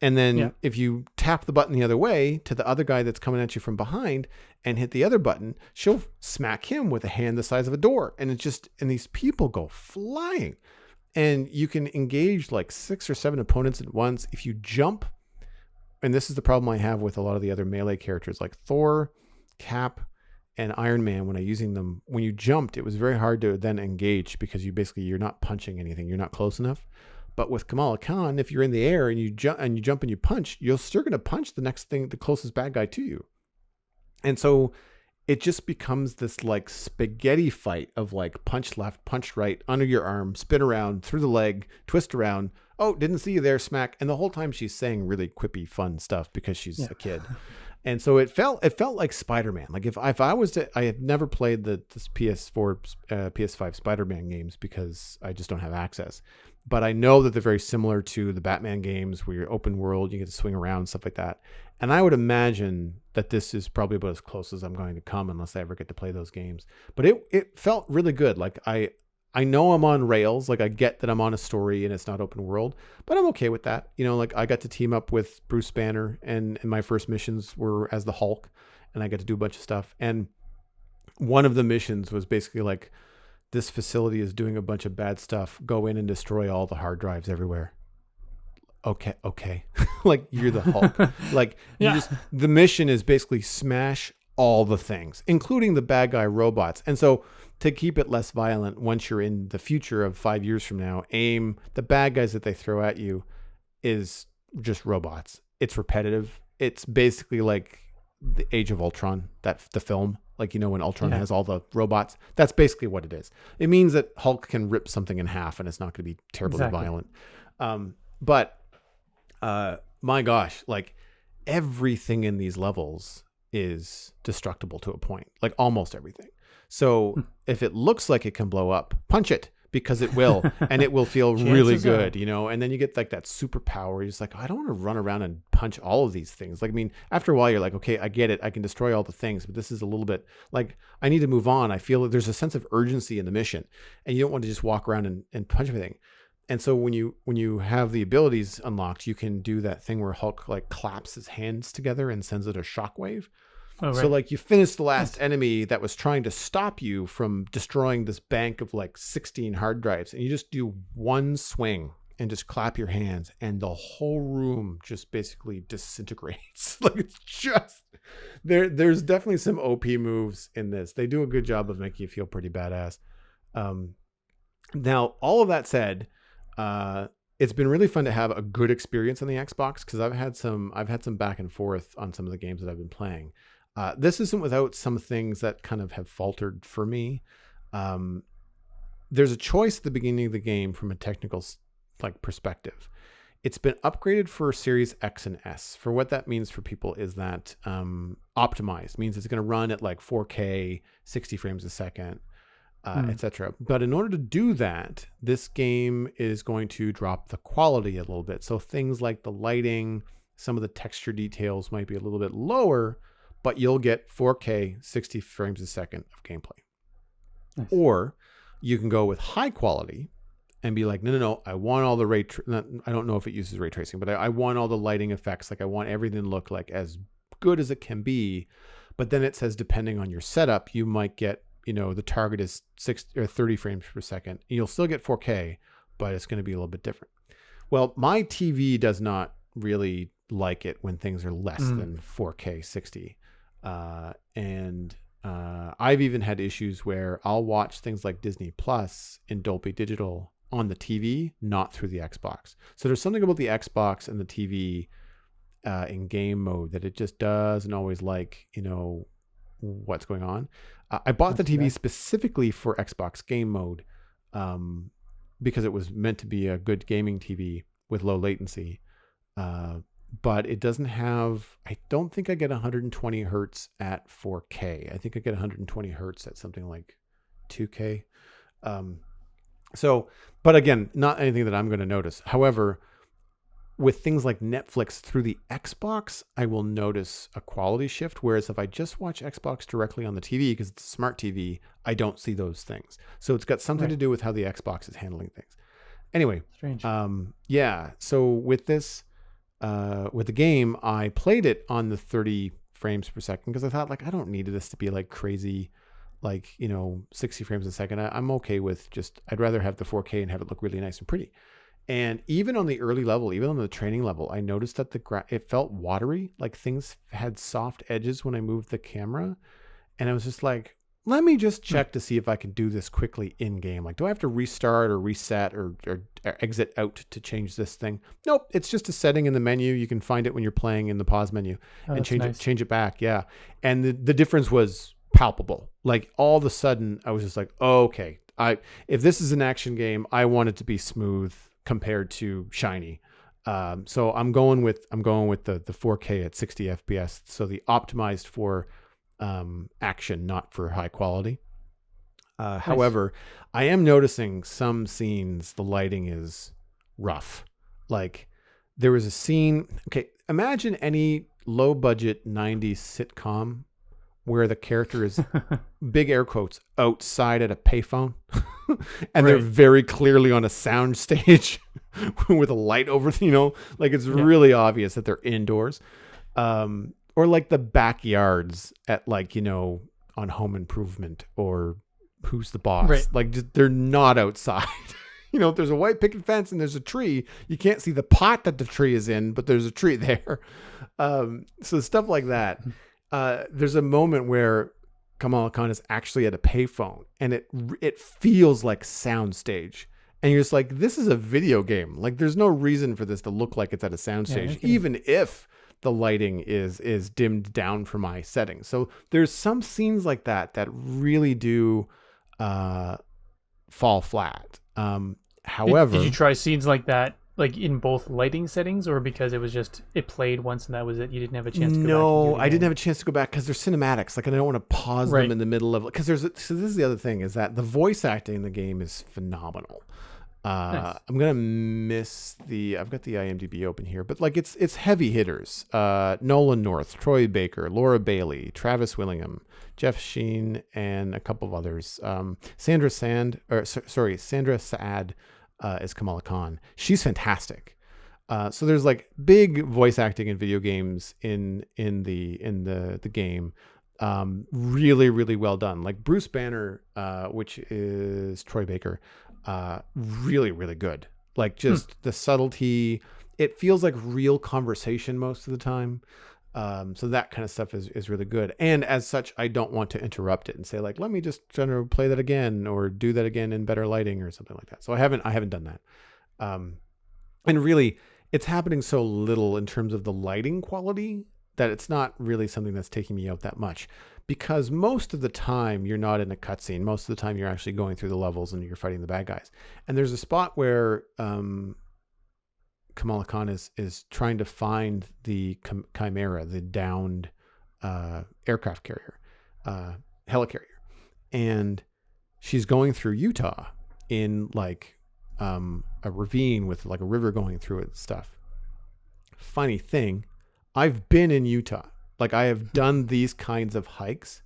And then if you tap the button the other way to the other guy that's coming at you from behind and hit the other button, she'll smack him with a hand the size of a door. And and these people go flying, and you can engage like 6 or 7 opponents at once. If you jump, and this is the problem I have with a lot of the other melee characters like Thor, Cap, and Iron Man, when you jumped, it was very hard to then engage because you're not punching anything. You're not close enough. But with Kamala Khan, if you're in the air and you jump and you punch, you're still going to punch the next thing, the closest bad guy to you. And so it just becomes this like spaghetti fight of like punch left, punch right, under your arm, spin around, through the leg, twist around. Oh, didn't see you there, smack. And the whole time she's saying really quippy, fun stuff because she's a kid. And so it felt like Spider-Man. Like if I was to, I had never played this PS4, PS5 Spider-Man games because I just don't have access. But I know that they're very similar to the Batman games where you're open world, you get to swing around, stuff like that. And I would imagine that this is probably about as close as I'm going to come unless I ever get to play those games. But it felt really good. Like I know I'm on rails. Like I get that I'm on a story and it's not open world, but I'm okay with that. You know, like I got to team up with Bruce Banner and my first missions were as the Hulk and I got to do a bunch of stuff. And one of the missions was basically like, this facility is doing a bunch of bad stuff. Go in and destroy all the hard drives everywhere. Okay. Like you're the Hulk. Like the mission is basically smash all the things, including the bad guy robots. And so to keep it less violent, once you're in the future of 5 years from now, the bad guys that they throw at you is just robots. It's repetitive. It's basically like the Age of Ultron, the film. Like, you know, when Ultron has all the robots, that's basically what it is. It means that Hulk can rip something in half and it's not going to be terribly violent. But my gosh, like everything in these levels is destructible to a point, like almost everything. So if it looks like it can blow up, punch it because it will, and it will feel really good, you know? And then you get like that superpower. You're just like, oh, I don't want to run around and punch all of these things. Like, I mean, after a while you're like, okay, I get it. I can destroy all the things, but this is a little bit like, I need to move on. I feel that there's a sense of urgency in the mission and you don't want to just walk around and punch everything. And so when you have the abilities unlocked, you can do that thing where Hulk like claps his hands together and sends it a shockwave. Oh, right. So like you finish the last enemy that was trying to stop you from destroying this bank of like 16 hard drives, and you just do one swing and just clap your hands and the whole room just basically disintegrates. Like it's just there's definitely some OP moves in this. They do a good job of making you feel pretty badass. Now all of that said, it's been really fun to have a good experience on the Xbox because I've had some back and forth on some of the games that I've been playing. This isn't without some things that kind of have faltered for me. There's a choice at the beginning of the game from a technical perspective. It's been upgraded for Series X and S. For what that means for people is that optimized means it's going to run at like 4K, 60 frames a second, etc. But in order to do that, this game is going to drop the quality a little bit. So things like the lighting, some of the texture details might be a little bit lower, but you'll get 4K 60 frames a second of gameplay. Nice. Or you can go with high quality and be like, no, I want all the I don't know if it uses ray tracing, but I want all the lighting effects. Like I want everything to look like as good as it can be. But then it says, depending on your setup, you might get, you know, the target is 60 or 30 frames per second. You'll still get 4K, but it's going to be a little bit different. Well, my TV does not really like it when things are less than 4K 60. I've even had issues where I'll watch things like Disney Plus in Dolby Digital on the TV, not through the Xbox. So there's something about the Xbox and the TV in game mode that it just doesn't always like, you know, what's going on. I bought the TV specifically for Xbox game mode because it was meant to be a good gaming TV with low latency. But it doesn't have, I don't think I get 120 hertz at 4K. I think I get 120 hertz at something like 2K. But again, not anything that I'm going to notice. However, with things like Netflix through the Xbox, I will notice a quality shift. Whereas if I just watch Xbox directly on the TV, because it's a smart TV, I don't see those things. So it's got something to do with how the Xbox is handling things. Anyway, strange. So with this, with the game, I played it on the 30 frames per second because I thought, like, I don't need this to be like crazy, like, you know, 60 frames a second. I'm okay with I'd rather have the 4K and have it look really nice and pretty. And even on the early level, even on the training level, I noticed that it felt watery, like things had soft edges when I moved the camera. And I was just like, let me just check to see if I can do this quickly in game. Like, do I have to restart or reset or exit out to change this thing? Nope. It's just a setting in the menu. You can find it when you're playing in the pause menu and change it back. Yeah. And the difference was palpable. Like, all of a sudden I was just like, oh, okay, if this is an action game, I want it to be smooth compared to shiny. So I'm going with the 4K at 60 FPS. So the optimized for action, not for high quality. Nice. However, I am noticing some scenes, the lighting is rough. Like, there was a scene. Okay. Imagine any low budget 90s sitcom where the character is big air quotes outside at a payphone and they're very clearly on a sound stage with a light over, like it's really obvious that they're indoors. Or like the backyards at on Home Improvement or Who's the Boss? Right. Like, just, they're not outside. If there's a white picket fence and there's a tree, you can't see the pot that the tree is in, but there's a tree there. So stuff like that. There's a moment where Kamala Khan is actually at a payphone and it feels like soundstage. And you're just like, this is a video game. Like, there's no reason for this to look like it's at a soundstage, even if the lighting is dimmed down for my settings. So there's some scenes like that really do fall flat. However, did you try scenes like that, like in both lighting settings, or because it played once and that was it? You didn't have a chance to go back? No, I didn't have a chance to go back because they're cinematics. Like, I don't want to pause them in the middle of, because so this is the other thing, is that the voice acting in the game is phenomenal. Nice. I'm gonna miss I've got the IMDb open here, but like it's heavy hitters. Nolan North, Troy Baker, Laura Bailey, Travis Willingham, Jeff Sheen, and a couple of others. Sandra Saad is Kamala Khan. She's fantastic. So there's like big voice acting in video games in the game. Really, really well done. Like Bruce Banner, which is Troy Baker, really, really good. Like, just the subtlety. It feels like real conversation most of the time. So that kind of stuff is really good. And as such, I don't want to interrupt it and say, like, let me just try to play that again or do that again in better lighting or something like that. So I haven't done that. And really, it's happening so little in terms of the lighting quality that it's not really something that's taking me out that much, because most of the time you're not in a cutscene. Most of the time you're actually going through the levels and you're fighting the bad guys. And there's a spot where Kamala Khan is trying to find the Chimera, the downed aircraft carrier, helicarrier, and she's going through Utah in like a ravine with like a river going through it and stuff. Funny thing, I've been in Utah. Like, I have done these kinds of hikes,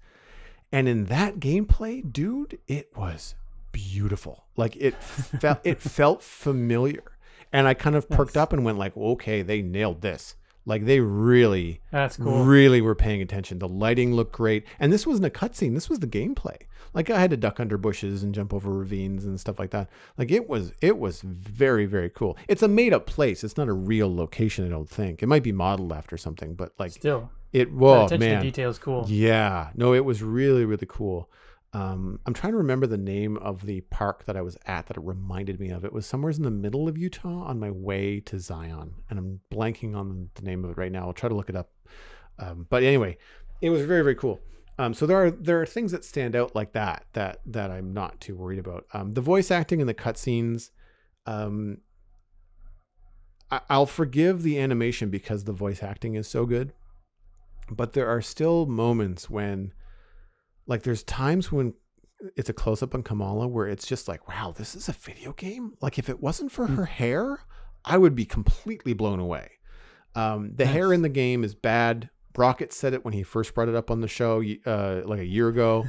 and in that gameplay, dude, it was beautiful. Like, it felt familiar. And I kind of perked up and went like, okay, they nailed this. Like, they really, that's cool. Really were paying attention. The lighting looked great. And this wasn't a cutscene. This was the gameplay. Like, I had to duck under bushes and jump over ravines and stuff like that. Like, it was very, very cool. It's a made up place. It's not a real location, I don't think. It might be modeled after something, but like, still, attention to detail is cool. Yeah, no, it was really, really cool. I'm trying to remember the name of the park that I was at that it reminded me of. It was somewhere in the middle of Utah on my way to Zion, and I'm blanking on the name of it right now. I'll try to look it up. But anyway, it was very, very cool. So there are things that stand out like that I'm not too worried about. The voice acting and the cutscenes, I'll forgive the animation because the voice acting is so good. But there are still moments when, like, there's times when it's a close-up on Kamala where it's just like, wow, this is a video game? Like, if it wasn't for her hair, I would be completely blown away. The hair in the game is bad. Brockett said it when he first brought it up on the show like a year ago.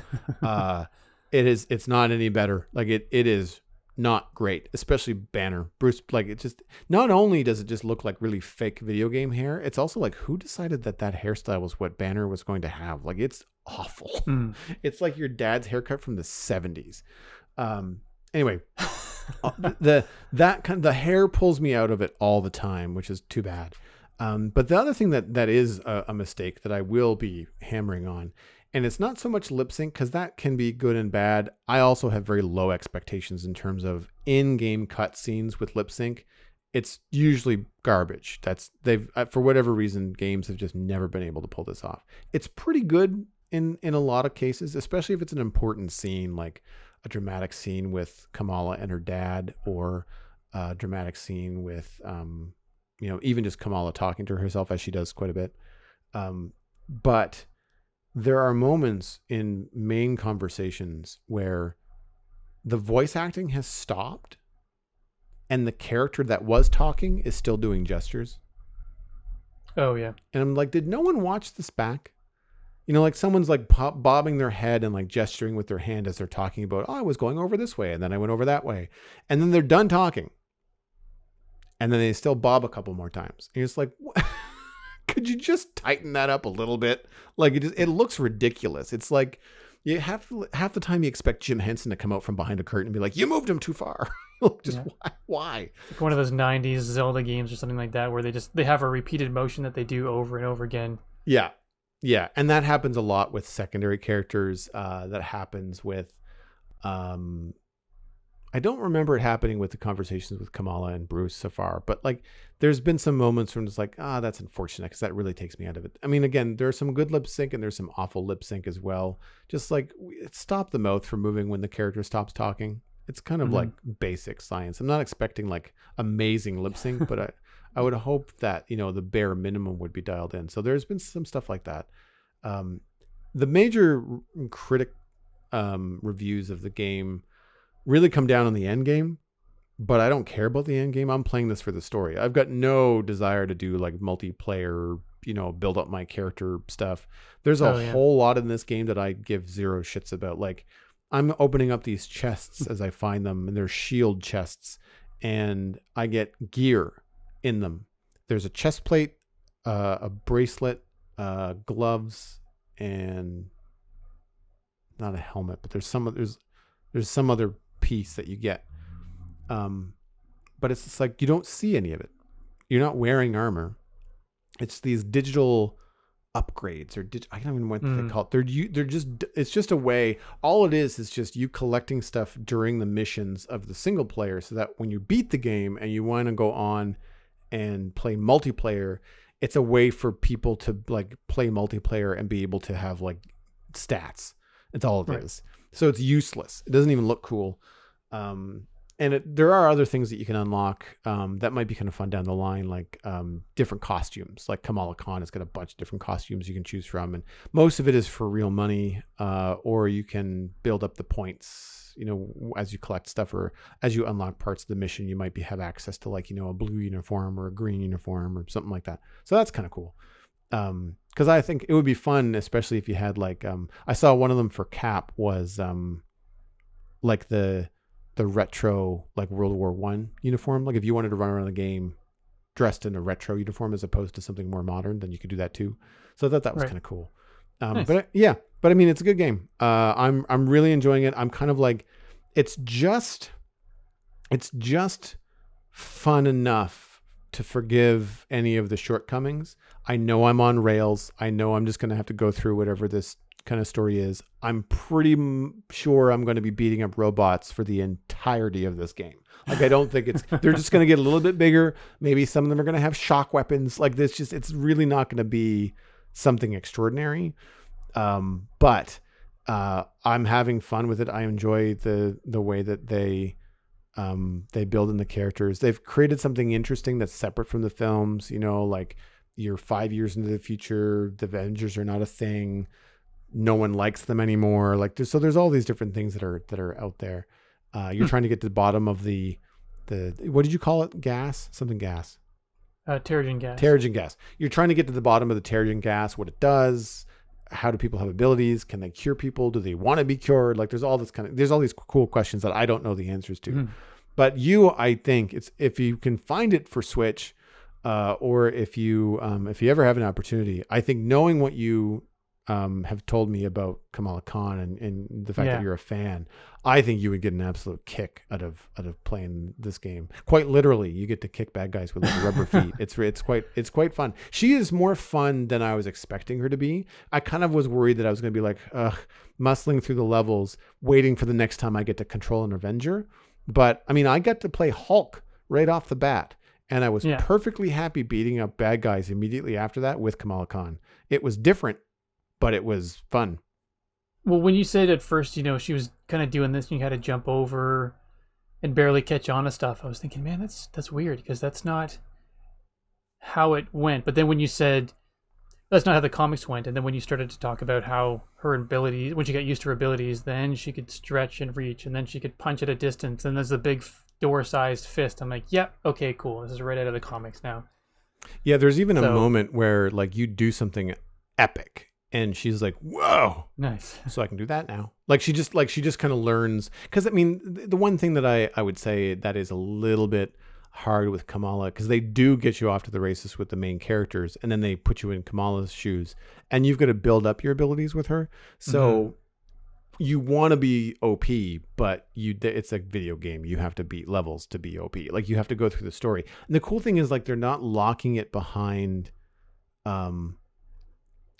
It's not any better. Like, it is not great, especially Banner. Bruce, like, it just, not only does it just look like really fake video game hair, it's also like, who decided that hairstyle was what Banner was going to have? Like, it's awful. It's like your dad's haircut from the 70s. Anyway, the hair pulls me out of it all the time, which is too bad. But the other thing that is a mistake that I will be hammering on And it's not so much lip sync, because that can be good and bad. I also have very low expectations in terms of in-game cutscenes with lip sync. It's usually garbage. They've for whatever reason, games have just never been able to pull this off. It's pretty good in a lot of cases, especially if it's an important scene, like a dramatic scene with Kamala and her dad, or a dramatic scene with even just Kamala talking to herself, as she does quite a bit. But there are moments in main conversations where the voice acting has stopped and the character that was talking is still doing gestures. Oh, yeah. And I'm like, did no one watch this back? Like someone's like bobbing their head and like gesturing with their hand as they're talking about, I was going over this way and then I went over that way. And then they're done talking. And then they still bob a couple more times. And it's like, what? Could you just tighten that up a little bit? Like it looks ridiculous. It's like you half the time you expect Jim Henson to come out from behind a curtain and be like, "You moved him too far." Just why? Like one of those '90s Zelda games or something like that, where they have a repeated motion that they do over and over again. Yeah, and that happens a lot with secondary characters. That happens with. I don't remember it happening with the conversations with Kamala and Bruce so far, but like there's been some moments where it's like, that's unfortunate, because that really takes me out of it. I mean, again, there's some good lip sync and there's some awful lip sync as well. Just like stop the mouth from moving when the character stops talking. It's kind of like basic science. I'm not expecting like amazing lip sync, but I would hope that, the bare minimum would be dialed in. So there's been some stuff like that. The major critic reviews of the game really come down on the end game, but I don't care about the end game. I'm playing this for the story. I've got no desire to do like multiplayer, build up my character stuff. There's a whole lot in this game that I give zero shits about. Like I'm opening up these chests as I find them, and they're shield chests, and I get gear in them. There's a chest plate, a bracelet, gloves, and not a helmet, but there's some other piece that you get, but it's just like you don't see any of it. You're not wearing armor. It's these digital upgrades, or I don't even know what they call it. They're just, it's just a way. All it is just you collecting stuff during the missions of the single player, so that when you beat the game and you want to go on and play multiplayer, it's a way for people to like play multiplayer and be able to have like stats. It's all it is. So it's useless. It doesn't even look cool. And there are other things that you can unlock that might be kind of fun down the line, like different costumes. Like Kamala Khan has got a bunch of different costumes you can choose from, and most of it is for real money, or you can build up the points, as you collect stuff, or as you unlock parts of the mission, you might have access to like, a blue uniform or a green uniform or something like that. So that's kind of cool. Because I think it would be fun, especially if you had like I saw one of them for Cap was like the retro like World War I uniform. Like if you wanted to run around the game dressed in a retro uniform as opposed to something more modern, then you could do that too. So I thought that was kind of cool. Nice. But I mean, it's a good game. I'm really enjoying it. I'm kind of like, it's just fun enough to forgive any of the shortcomings. I know I'm on rails. I know I'm just going to have to go through whatever this kind of story is. I'm pretty sure I'm going to be beating up robots for the entirety of this game. Like, I don't think they're just going to get a little bit bigger. Maybe some of them are going to have shock weapons. Like this, it's really not going to be something extraordinary. But I'm having fun with it. I enjoy the way that they build in the characters. They've created something interesting that's separate from the films. Like you're 5 years into the future, the Avengers are not a thing. No one likes them anymore. Like there's all these different things that are out there. You're trying to get to the bottom of the what did you call it? Gas? Something gas. Terrigen gas. Terrigen gas. You're trying to get to the bottom of the Terrigen gas, what it does. How do people have abilities? Can they cure people? Do they want to be cured? Like there's all these cool questions that I don't know the answers to. But I think if you can find it for Switch, or if you ever have an opportunity, I think knowing what you have told me about Kamala Khan and the fact that Yeah. you're a fan, I think you would get an absolute kick out of playing this game. Quite literally, you get to kick bad guys with like rubber feet. It's quite fun. She is more fun than I was expecting her to be. I kind of was worried that I was going to be like, muscling through the levels, waiting for the next time I get to control an Avenger. But I mean, I got to play Hulk right off the bat. And I was perfectly happy beating up bad guys immediately after that with Kamala Khan. It was different, but it was fun. Well, when you said at first, she was kind of doing this and you had to jump over and barely catch on to stuff, I was thinking, man, that's weird because that's not how it went. But then when you said that's not how the comics went, and then when you started to talk about how her abilities, when she got used to her abilities, then she could stretch and reach, and then she could punch at a distance, and there's a big door-sized fist. I'm like, yep, okay, cool. This is right out of the comics now. Yeah, there's even a moment where like you do something epic, and she's like, "Whoa, nice!" So I can do that now. Like she just kind of learns. Because I mean, the one thing that I would say that is a little bit hard with Kamala, because they do get you off to the races with the main characters, and then they put you in Kamala's shoes, and you've got to build up your abilities with her. So you want to be OP, but it's a video game. You have to beat levels to be OP. Like you have to go through the story. And the cool thing is like they're not locking it behind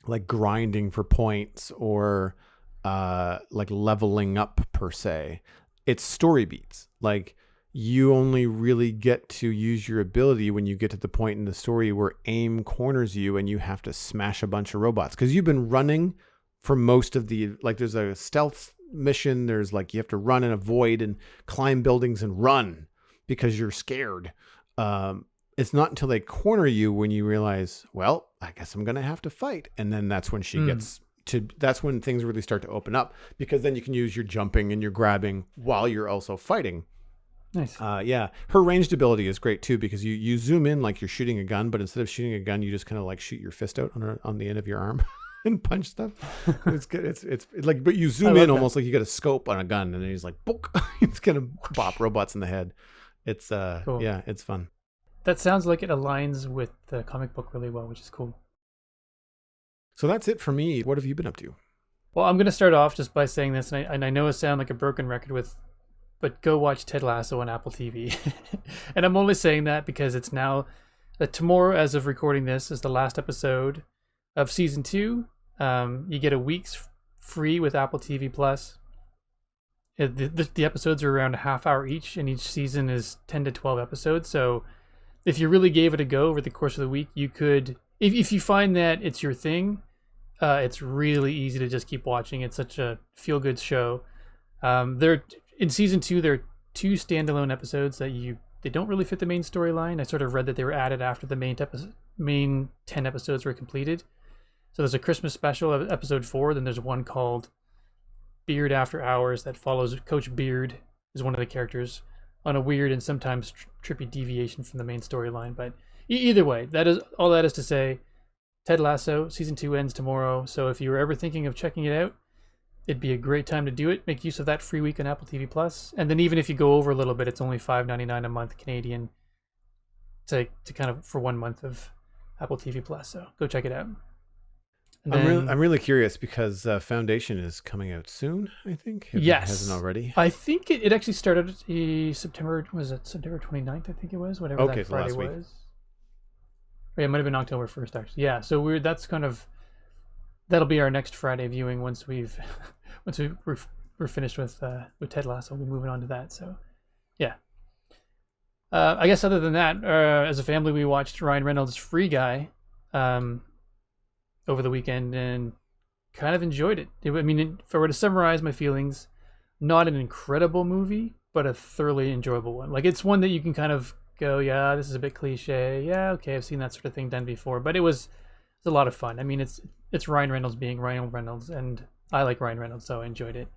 like grinding for points or like leveling up per se. It's story beats. Like you only really get to use your ability when you get to the point in the story where aim corners you and you have to smash a bunch of robots, because you've been running for most of the, like there's a stealth mission. There's like, you have to run and avoid and climb buildings and run because you're scared. It's not until they corner you when you realize, well, I guess I'm going to have to fight. And then that's when she gets to, that's when things really start to open up, because then you can use your jumping and your grabbing while you're also fighting. Nice. Yeah. Her ranged ability is great too, because you zoom in like you're shooting a gun, but instead of shooting a gun, you just kind of like shoot your fist out on the end of your arm and punch stuff. It's good. It's like, but you zoom in almost like you got a scope on a gun, and then he's like, book. It's gonna bop robots in the head. It's cool. Yeah, it's fun. That sounds like it aligns with the comic book really well, which is cool. So that's it for me. What have you been up to? Well, I'm going to start off just by saying this, and I know it sounds like a broken record but go watch Ted Lasso on Apple TV. And I'm only saying that because it's now, tomorrow, as of recording this, is the last episode of season 2. You get a week's free with Apple TV Plus. The episodes are around a half hour each, and each season is 10 to 12 episodes. So if you really gave it a go over the course of the week, you could, if you find that it's your thing, it's really easy to just keep watching. It's such a feel-good show. In season 2, there are 2 standalone episodes that they don't really fit the main storyline. I sort of read that they were added after the main 10 episodes were completed. So there's a Christmas special, episode 4. Then there's one called Beard After Hours that follows Coach Beard, is one of the characters, on a weird and sometimes trippy deviation from the main storyline. But either way, that is all that is to say. Ted Lasso season 2 ends tomorrow. So if you were ever thinking of checking it out, it'd be a great time to do it. Make use of that free week on Apple TV Plus. And then even if you go over a little bit, it's only $5.99 a month Canadian to kind of for 1 month of Apple TV Plus. So go check it out. I'm really curious because Foundation is coming out soon, I think. If yes. It hasn't already. I think it actually started September 29th, I think it was, whatever that Friday was. Week. Yeah, it might have been October 1st, actually. Yeah, so that'll be our next Friday viewing once we're finished with Ted Lasso. We'll be moving on to that. So, yeah. I guess other than that, as a family, we watched Ryan Reynolds' Free Guy over the weekend and kind of enjoyed it. I mean, if I were to summarize my feelings, not an incredible movie, but a thoroughly enjoyable one. Like, it's one that you can kind of go, yeah, this is a bit cliche. Yeah, okay, I've seen that sort of thing done before. But it's a lot of fun. I mean, it's Ryan Reynolds being Ryan Reynolds, and I like Ryan Reynolds, so I enjoyed it.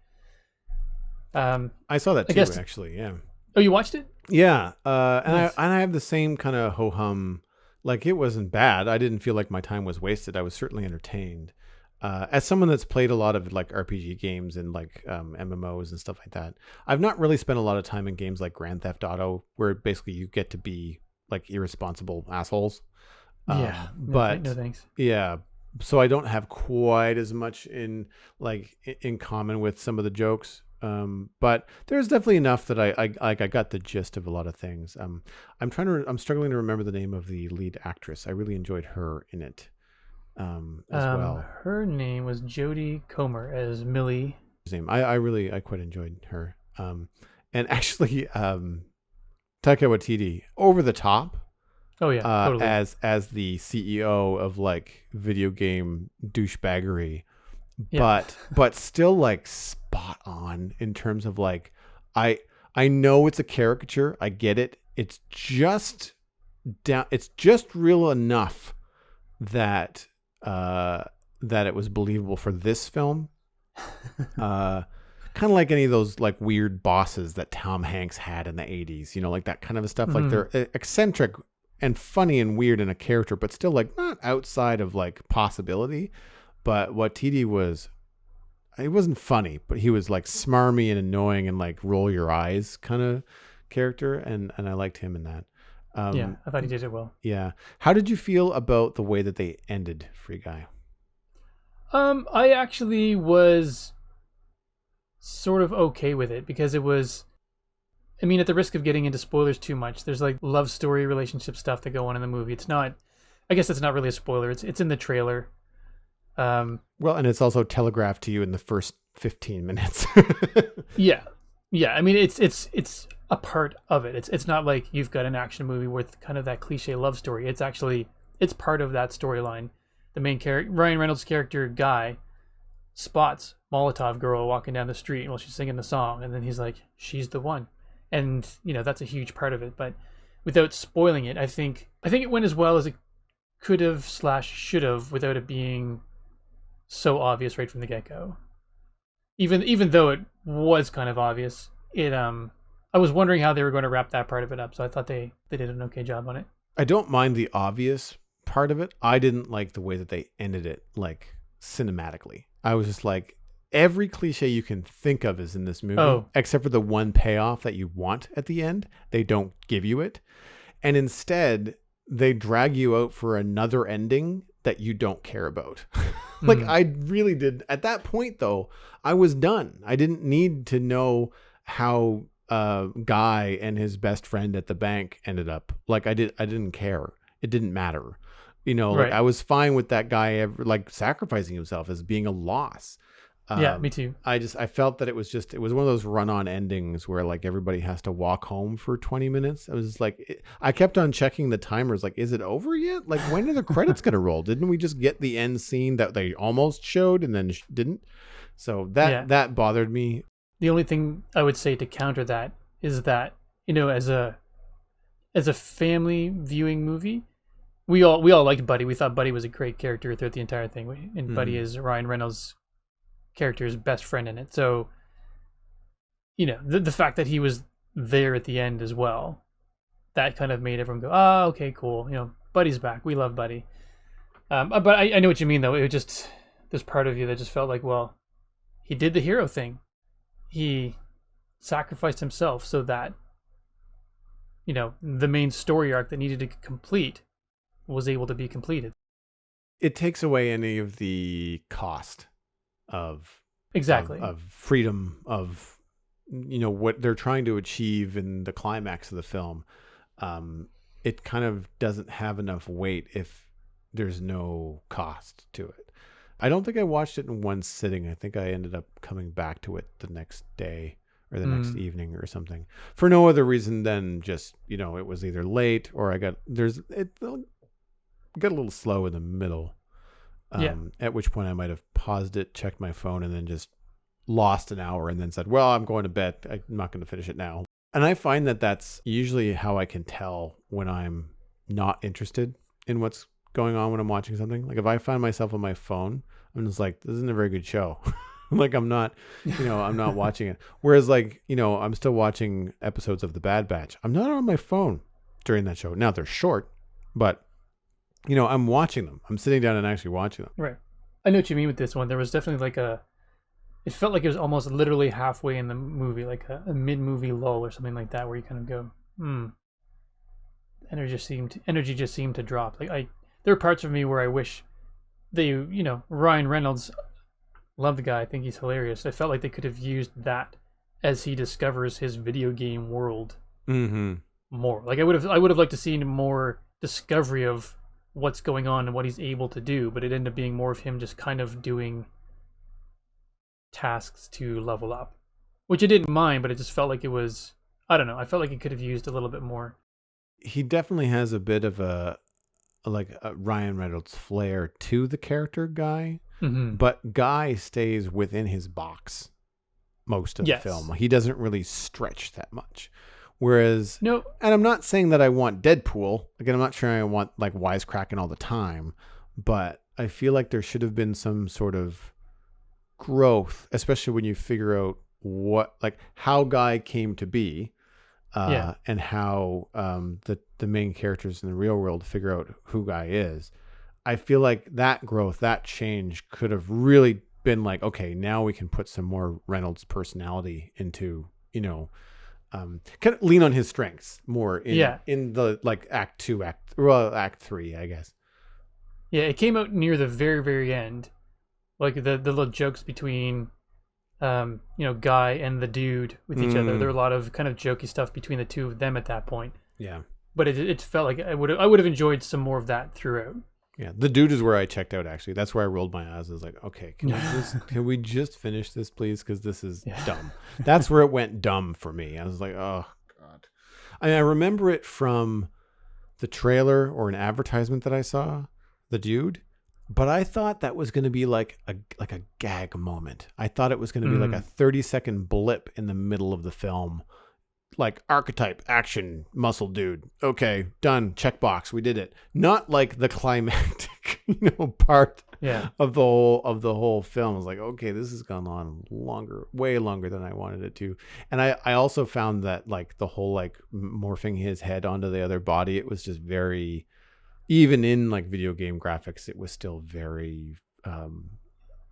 I saw that too, actually. Yeah. Oh, you watched it? Yeah. Nice. And I have the same kind of ho-hum. Like, it wasn't bad. I didn't feel like my time was wasted. I was certainly entertained. As someone that's played a lot of like RPG games and like MMOs and stuff like that, I've not really spent a lot of time in games like Grand Theft Auto, where basically you get to be like irresponsible assholes. Yeah, but no thanks. Yeah, so I don't have quite as much in common with some of the jokes. But there's definitely enough that I got the gist of a lot of things. I'm struggling to remember the name of the lead actress. I really enjoyed her in it, as well. Her name was Jodie Comer as Millie. His name. I quite enjoyed her. And actually, Taika Waititi, over the top. Oh yeah, totally. As the CEO of like video game douchebaggery, Yeah. but still like spot on in terms of like I know it's a caricature. I get it. It's just It's just real enough that that it was believable for this film. Kind of like any of those like weird bosses that Tom Hanks had in the 80s, like that kind of stuff. Like they're eccentric and funny and weird in a character, but still like not outside of like possibility. But what TD was, he wasn't funny, but he was like smarmy and annoying and like roll your eyes kind of character. And I liked him in that. Yeah, I thought he did it well. Yeah. How did you feel about the way that they ended Free Guy? I actually was sort of okay with it because it was, I mean, at the risk of getting into spoilers too much, there's like love story, relationship stuff that go on in the movie. It's not, I guess it's not really a spoiler. It's in the trailer. Well, and it's also telegraphed to you in the first 15 minutes. Yeah. I mean, it's a part of it. It's not like you've got an action movie with kind of that cliche love story. It's part of that storyline. The main character, Ryan Reynolds' character, Guy, spots Molotov girl walking down the street while she's singing the song, and then he's like, she's the one. And, that's a huge part of it. But without spoiling it, I think it went as well as it could have / should have without it being so obvious right from the get-go. Even though it was kind of obvious, I was wondering how they were going to wrap that part of it up, so I thought they did an okay job on it. I don't mind the obvious part of it. I didn't like the way that they ended it, like cinematically. I was just like, every cliche you can think of is in this movie, except for the one payoff that you want at the end. They don't give you it. And instead, they drag you out for another ending that you don't care about. Like, I really did. At that point, though, I was done. I didn't need to know how Guy and his best friend at the bank ended up. Like, I didn't care. It didn't matter. Like, I was fine with that guy like sacrificing himself as being a loss. Yeah, me too. I felt that it was one of those run-on endings where like everybody has to walk home for 20 minutes. I was just like, I kept on checking the timers. Like, is it over yet? Like, when are the credits going to roll? Didn't we just get the end scene that they almost showed and then didn't? So that bothered me. The only thing I would say to counter that is that, as a family viewing movie, we all liked Buddy. We thought Buddy was a great character throughout the entire thing. And Buddy is Ryan Reynolds' character's best friend in it. So, the fact that he was there at the end as well, that kind of made everyone go, oh, okay, cool. Buddy's back. We love Buddy. But I know what you mean, though. It was just, there's part of you that just felt like, well, he did the hero thing. He sacrificed himself so that, the main story arc that needed to complete was able to be completed. It takes away any of the cost of exactly of freedom, of what they're trying to achieve in the climax of the film. It kind of doesn't have enough weight if there's no cost to it. I don't think I watched it in one sitting. I think I ended up coming back to it the next day or the next evening or something, for no other reason than just it was either late or it got a little slow in the middle. At which point I might have paused it, checked my phone, and then just lost an hour and then said, well, I'm going to bed. I'm not going to finish it now. And I find that that's usually how I can tell when I'm not interested in what's going on when I'm watching something. Like, if I find myself on my phone, I'm just like, this isn't a very good show. Like, I'm not watching it. Whereas like, I'm still watching episodes of The Bad Batch. I'm not on my phone during that show. Now they're short, but I'm watching them. I'm sitting down and actually watching them. Right. I know what you mean with this one. There was definitely like it felt like it was almost literally halfway in the movie, like a mid-movie lull or something like that, where you kind of go, energy just seemed to drop. Like there are parts of me where I wish Ryan Reynolds, love the guy. I think he's hilarious. I felt like they could have used that as he discovers his video game world Mm-hmm. more. Like I would have liked to see more discovery of what's going on and what he's able to do, but it ended up being more of him just kind of doing tasks to level up, which I didn't mind, but it just felt like it was, I don't know. I felt like it could have used a little bit more. He definitely has a bit of a Ryan Reynolds flair to the character Guy, Mm-hmm. but Guy stays within his box most of the Yes. film. He doesn't really stretch that much. Whereas, No. and I'm not saying that I want Deadpool. Again, I'm not sure I want like wisecracking all the time, but I feel like there should have been some sort of growth, especially when you figure out how Guy came to be, Yeah. and how the main characters in the real world figure out who Guy is. I feel like that growth, that change could have really been like, okay, now we can put some more Reynolds personality into, kind of lean on his strengths more in the like act 3, I guess. Yeah, it came out near the very, very end. Like the little jokes between Guy and the dude with each other. There were a lot of kind of jokey stuff between the two of them at that point. Yeah. But it felt like I would have enjoyed some more of that throughout. Yeah, the dude is where I checked out. Actually, that's where I rolled my eyes. I was like, okay, can we just finish this, please? Because this is dumb. That's where it went dumb for me. I was like, oh god. I remember it from the trailer or an advertisement that I saw. The dude, but I thought that was going to be like a gag moment. I thought it was going to be like a 30-second blip in the middle of the film. Like archetype, action, muscle dude. Okay, done. Checkbox. We did it. Not like the climactic, part of the whole film. I was like, okay, this has gone on longer, way longer than I wanted it to. And I also found that like the whole like morphing his head onto the other body, it was just very, even in like video game graphics, it was still very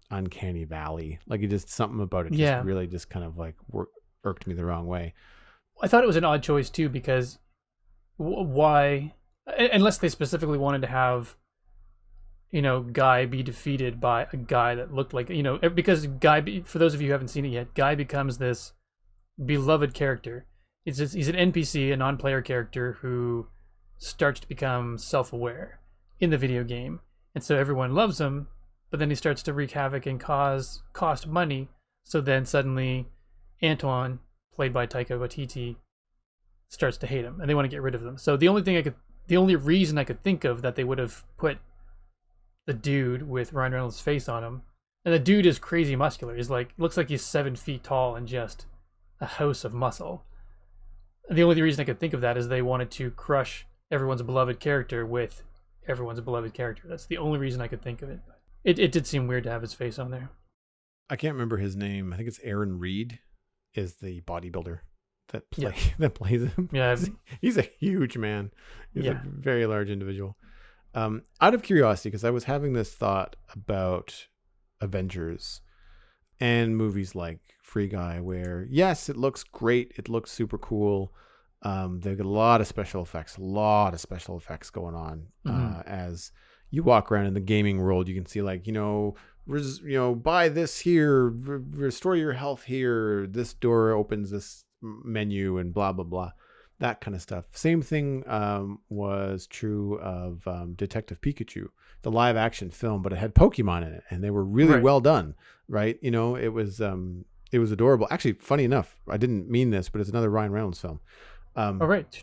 uncanny valley. Like it just something about it just really just kind of like irked me the wrong way. I thought it was an odd choice too, because why, unless they specifically wanted to have, Guy be defeated by a guy that looked like, because Guy, for those of you who haven't seen it yet, Guy becomes this beloved character. He's an NPC, a non-player character who starts to become self-aware in the video game. And so everyone loves him, but then he starts to wreak havoc and cost money. So then suddenly Antoine, played by Taika Waititi, starts to hate him, and they want to get rid of them. So the only reason I could think of that they would have put the dude with Ryan Reynolds' face on him, and the dude is crazy muscular. He's like, looks like he's 7 feet tall and just a house of muscle. And the only reason I could think of that is they wanted to crush everyone's beloved character with everyone's beloved character. That's the only reason I could think of it. It did seem weird to have his face on there. I can't remember his name. I think it's Aaron Reed is the bodybuilder that plays him. Yeah, he's a huge man. He's a very large individual. Out of curiosity, because I was having this thought about Avengers and movies like Free Guy, where yes, it looks great, it looks super cool. They've got a lot of special effects going on. As you walk around in the gaming world, you can see like, buy this here, restore your health here, this door opens this menu, and blah blah blah, that kind of stuff. Same thing was true of Detective Pikachu, the live action film, but it had Pokemon in it, and they were really well done, right? It was adorable. Actually, funny enough, I didn't mean this, but it's another Ryan Reynolds film.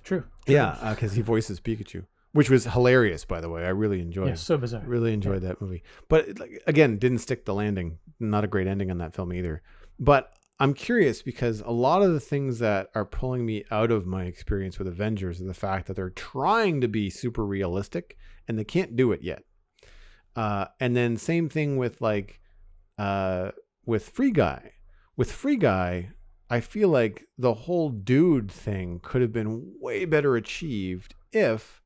True. Yeah, because he voices Pikachu, which was hilarious, by the way. I really enjoyed it. Yeah, so bizarre. Really enjoyed that movie. But again, didn't stick the landing. Not a great ending on that film either. But I'm curious because a lot of the things that are pulling me out of my experience with Avengers are the fact that they're trying to be super realistic and they can't do it yet. And then same thing with with Free Guy. With Free Guy, I feel like the whole dude thing could have been way better achieved if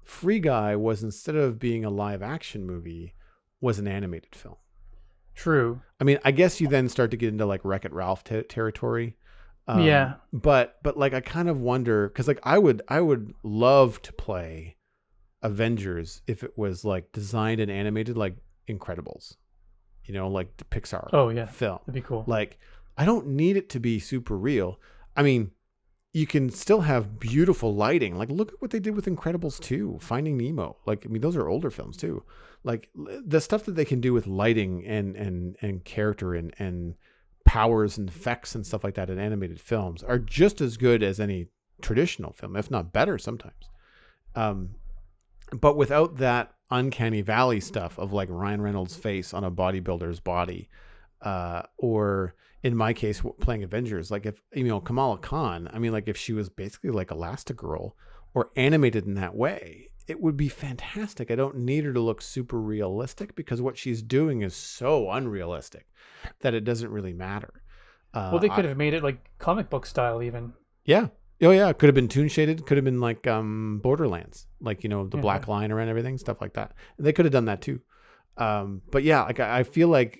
Free Guy was, instead of being a live action movie, was an animated film. True. I mean, I guess you then start to get into like Wreck-It Ralph territory. But like, I kind of wonder, because like I would love to play Avengers if it was like designed and animated like Incredibles, like the Pixar Oh yeah, film. that'd be cool. Like, I don't need it to be super real. I mean, you can still have beautiful lighting. Like, look at what they did with Incredibles 2, Finding Nemo. Like, I mean, those are older films too. Like, the stuff that they can do with lighting and character and powers and effects and stuff like that in animated films are just as good as any traditional film, if not better sometimes. But without that uncanny valley stuff of like Ryan Reynolds' face on a bodybuilder's body, or in my case, playing Avengers, like if, Kamala Khan, I mean, like if she was basically like Elastigirl or animated in that way, it would be fantastic. I don't need her to look super realistic because what she's doing is so unrealistic that it doesn't really matter. Well, they could have made it like comic book style even. Yeah. Oh yeah. It could have been toon shaded. Could have been like Borderlands, like, the black line around everything, stuff like that. They could have done that too. But yeah, like I feel like,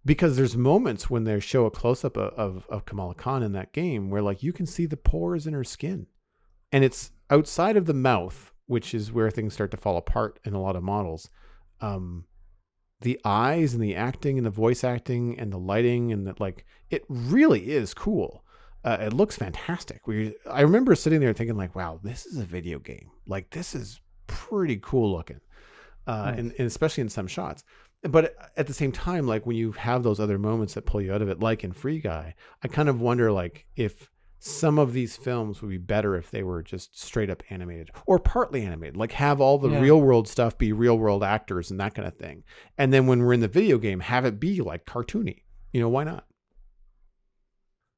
because there's moments when they show a close up of Kamala Khan in that game where like you can see the pores in her skin, and it's outside of the mouth, which is where things start to fall apart in a lot of models. The eyes and the acting and the voice acting and the lighting and like, it really is cool. It looks fantastic. I remember sitting there thinking like, wow, this is a video game. Like, this is pretty cool looking. Nice. And especially in some shots. But at the same time, like when you have those other moments that pull you out of it, like in Free Guy, I kind of wonder like if some of these films would be better if they were just straight up animated or partly animated, like have all the real world stuff be real world actors and that kind of thing. And then when we're in the video game, have it be like cartoony, why not?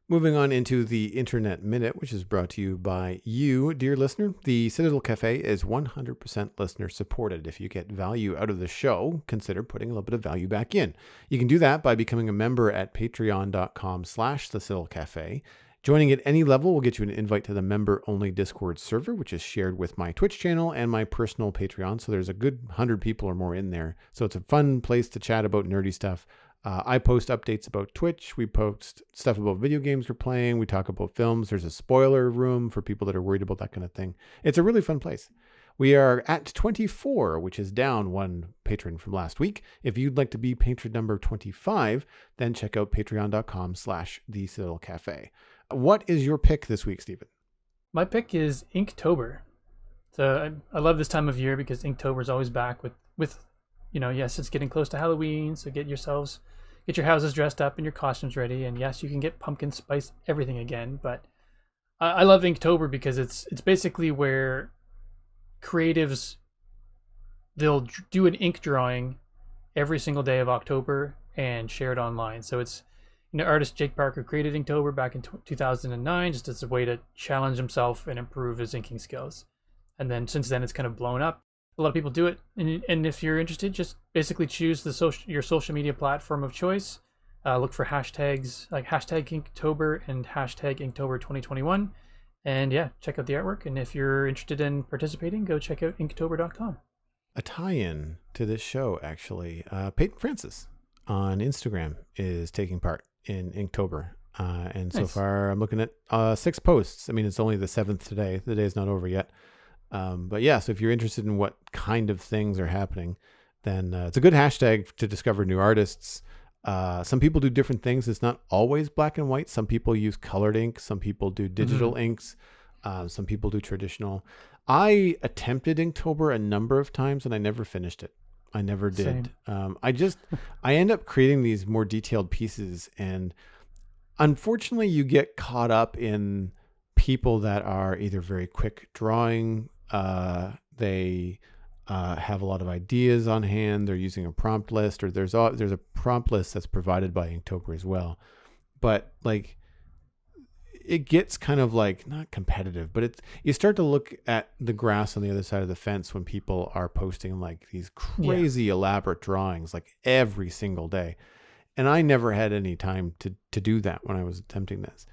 Moving on into the Internet Minute, which is brought to you by you, dear listener. The Citadel Cafe is 100% listener supported. If you get value out of the show, consider putting a little bit of value back in. You can do that by becoming a member at patreon.com/the Citadel Cafe. Joining at any level will get you an invite to the member-only Discord server, which is shared with my Twitch channel and my personal Patreon. So there's a good 100 people or more in there. So it's a fun place to chat about nerdy stuff. I post updates about Twitch. We post stuff about video games we're playing. We talk about films. There's a spoiler room for people that are worried about that kind of thing. It's a really fun place. We are at 24, which is down one patron from last week. If you'd like to be patron number 25, then check out patreon.com/the Citadel Cafe. What is your pick this week, Stephen? My pick is Inktober. So I love this time of year because Inktober is always back with yes, it's getting close to Halloween, so get your houses dressed up and your costumes ready, and yes, you can get pumpkin spice everything again. But I love Inktober because it's basically where creatives, they'll do an ink drawing every single day of October and share it online. So it's artist Jake Parker created Inktober back in 2009 just as a way to challenge himself and improve his inking skills, and then since then it's kind of blown up. A lot of people do it, and if you're interested, just basically choose your social media platform of choice. Look for hashtags like hashtag Inktober and hashtag Inktober 2021, and check out the artwork. And if you're interested in participating, go check out inktober.com. A tie-in to this show, actually. Peyton Francis on Instagram is taking part in Inktober, and nice. So far I'm looking at 6 posts. I mean, it's only the 7th today. The day is not over yet. But yeah, so if you're interested in what kind of things are happening, then it's a good hashtag to discover new artists. Some people do different things. It's not always black and white. Some people use colored ink. Some people do digital inks. Some people do traditional. I attempted Inktober a number of times and I never finished it. I never did. I end up creating these more detailed pieces, and unfortunately you get caught up in people that are either very quick drawing, they have a lot of ideas on hand, they're using a prompt list, or there's a prompt list that's provided by Inktober as well. But like, it gets kind of like, not competitive, but you start to look at the grass on the other side of the fence when people are posting like these crazy elaborate drawings like every single day. And I never had any time to do that when I was attempting this.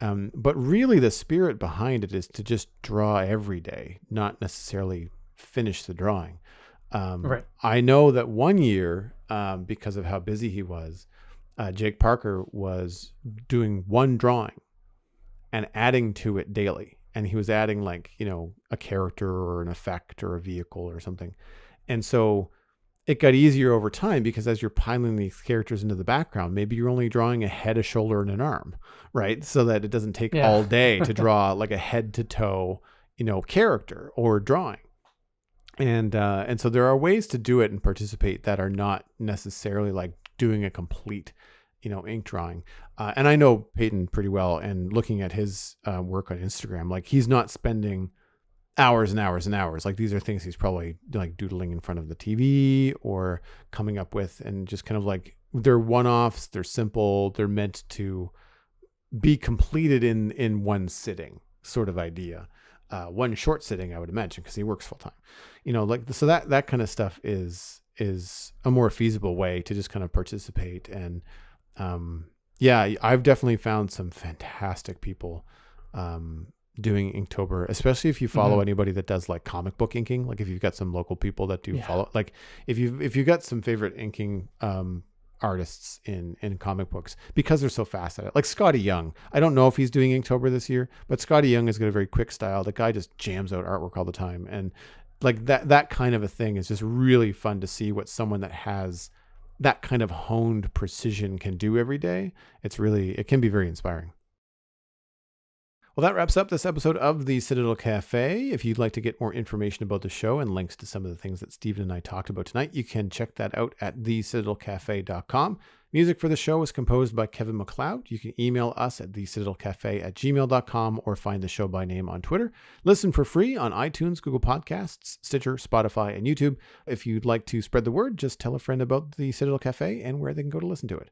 But really the spirit behind it is to just draw every day, not necessarily finish the drawing. Right. I know that one year, because of how busy he was, Jake Parker was doing one drawing and adding to it daily. And he was adding like, a character or an effect or a vehicle or something. And so it got easier over time because as you're piling these characters into the background, maybe you're only drawing a head, a shoulder, and an arm, right? So that it doesn't take all day to draw like a head to toe, character or drawing. And so there are ways to do it and participate that are not necessarily like doing a complete, ink drawing. And I know Peyton pretty well, and looking at his work on Instagram, like he's not spending hours and hours and hours. Like these are things he's probably like doodling in front of the TV or coming up with, and just kind of like they're one-offs, they're simple, they're meant to be completed in one sitting sort of idea. One short sitting, I would imagine, because he works full time, so that kind of stuff is a more feasible way to just kind of participate. And I've definitely found some fantastic people doing Inktober, especially if you follow anybody that does like comic book inking. Like if you've got some local people that do follow, like if you've got some favorite inking artists in comic books, because they're so fast at it. Like Scotty Young, I don't know if he's doing Inktober this year, but Scotty Young has got a very quick style. The guy just jams out artwork all the time, and like that kind of a thing is just really fun to see what someone that has that kind of honed precision can do every day. It can be very inspiring. Well, that wraps up this episode of the Citadel Cafe. If you'd like to get more information about the show and links to some of the things that Stephen and I talked about tonight, you can check that out at thecitadelcafe.com. Music for the show was composed by Kevin MacLeod. You can email us at thecitadelcafe@gmail.com or find the show by name on Twitter. Listen for free on iTunes, Google Podcasts, Stitcher, Spotify, and YouTube. If you'd like to spread the word, just tell a friend about the Citadel Cafe and where they can go to listen to it.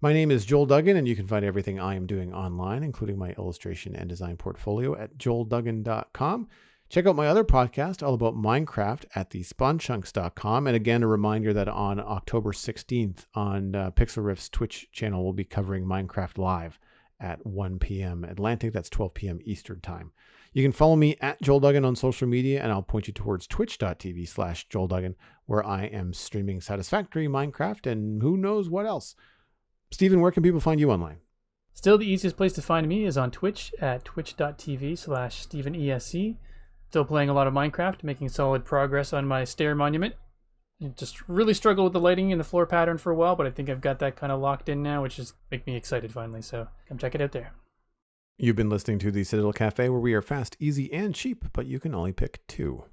My name is Joel Duggan, and you can find everything I am doing online, including my illustration and design portfolio, at joelduggan.com. Check out my other podcast all about Minecraft at thespawnchunks.com. And again, a reminder that on October 16th on Pixel Riff's Twitch channel, we'll be covering Minecraft live at 1 p.m. Atlantic. That's 12 p.m. Eastern time. You can follow me at Joel Duggan on social media, and I'll point you towards twitch.tv/Joel Duggan, where I am streaming Satisfactory, Minecraft, and who knows what else. Stephen, where can people find you online? Still, the easiest place to find me is on Twitch at twitch.tv/StephenESC. Still playing a lot of Minecraft, making solid progress on my stair monument. I just really struggled with the lighting and the floor pattern for a while, but I think I've got that kind of locked in now, which is make me excited finally. So come check it out there. You've been listening to the Citadel Cafe, where we are fast, easy, and cheap, but you can only pick two.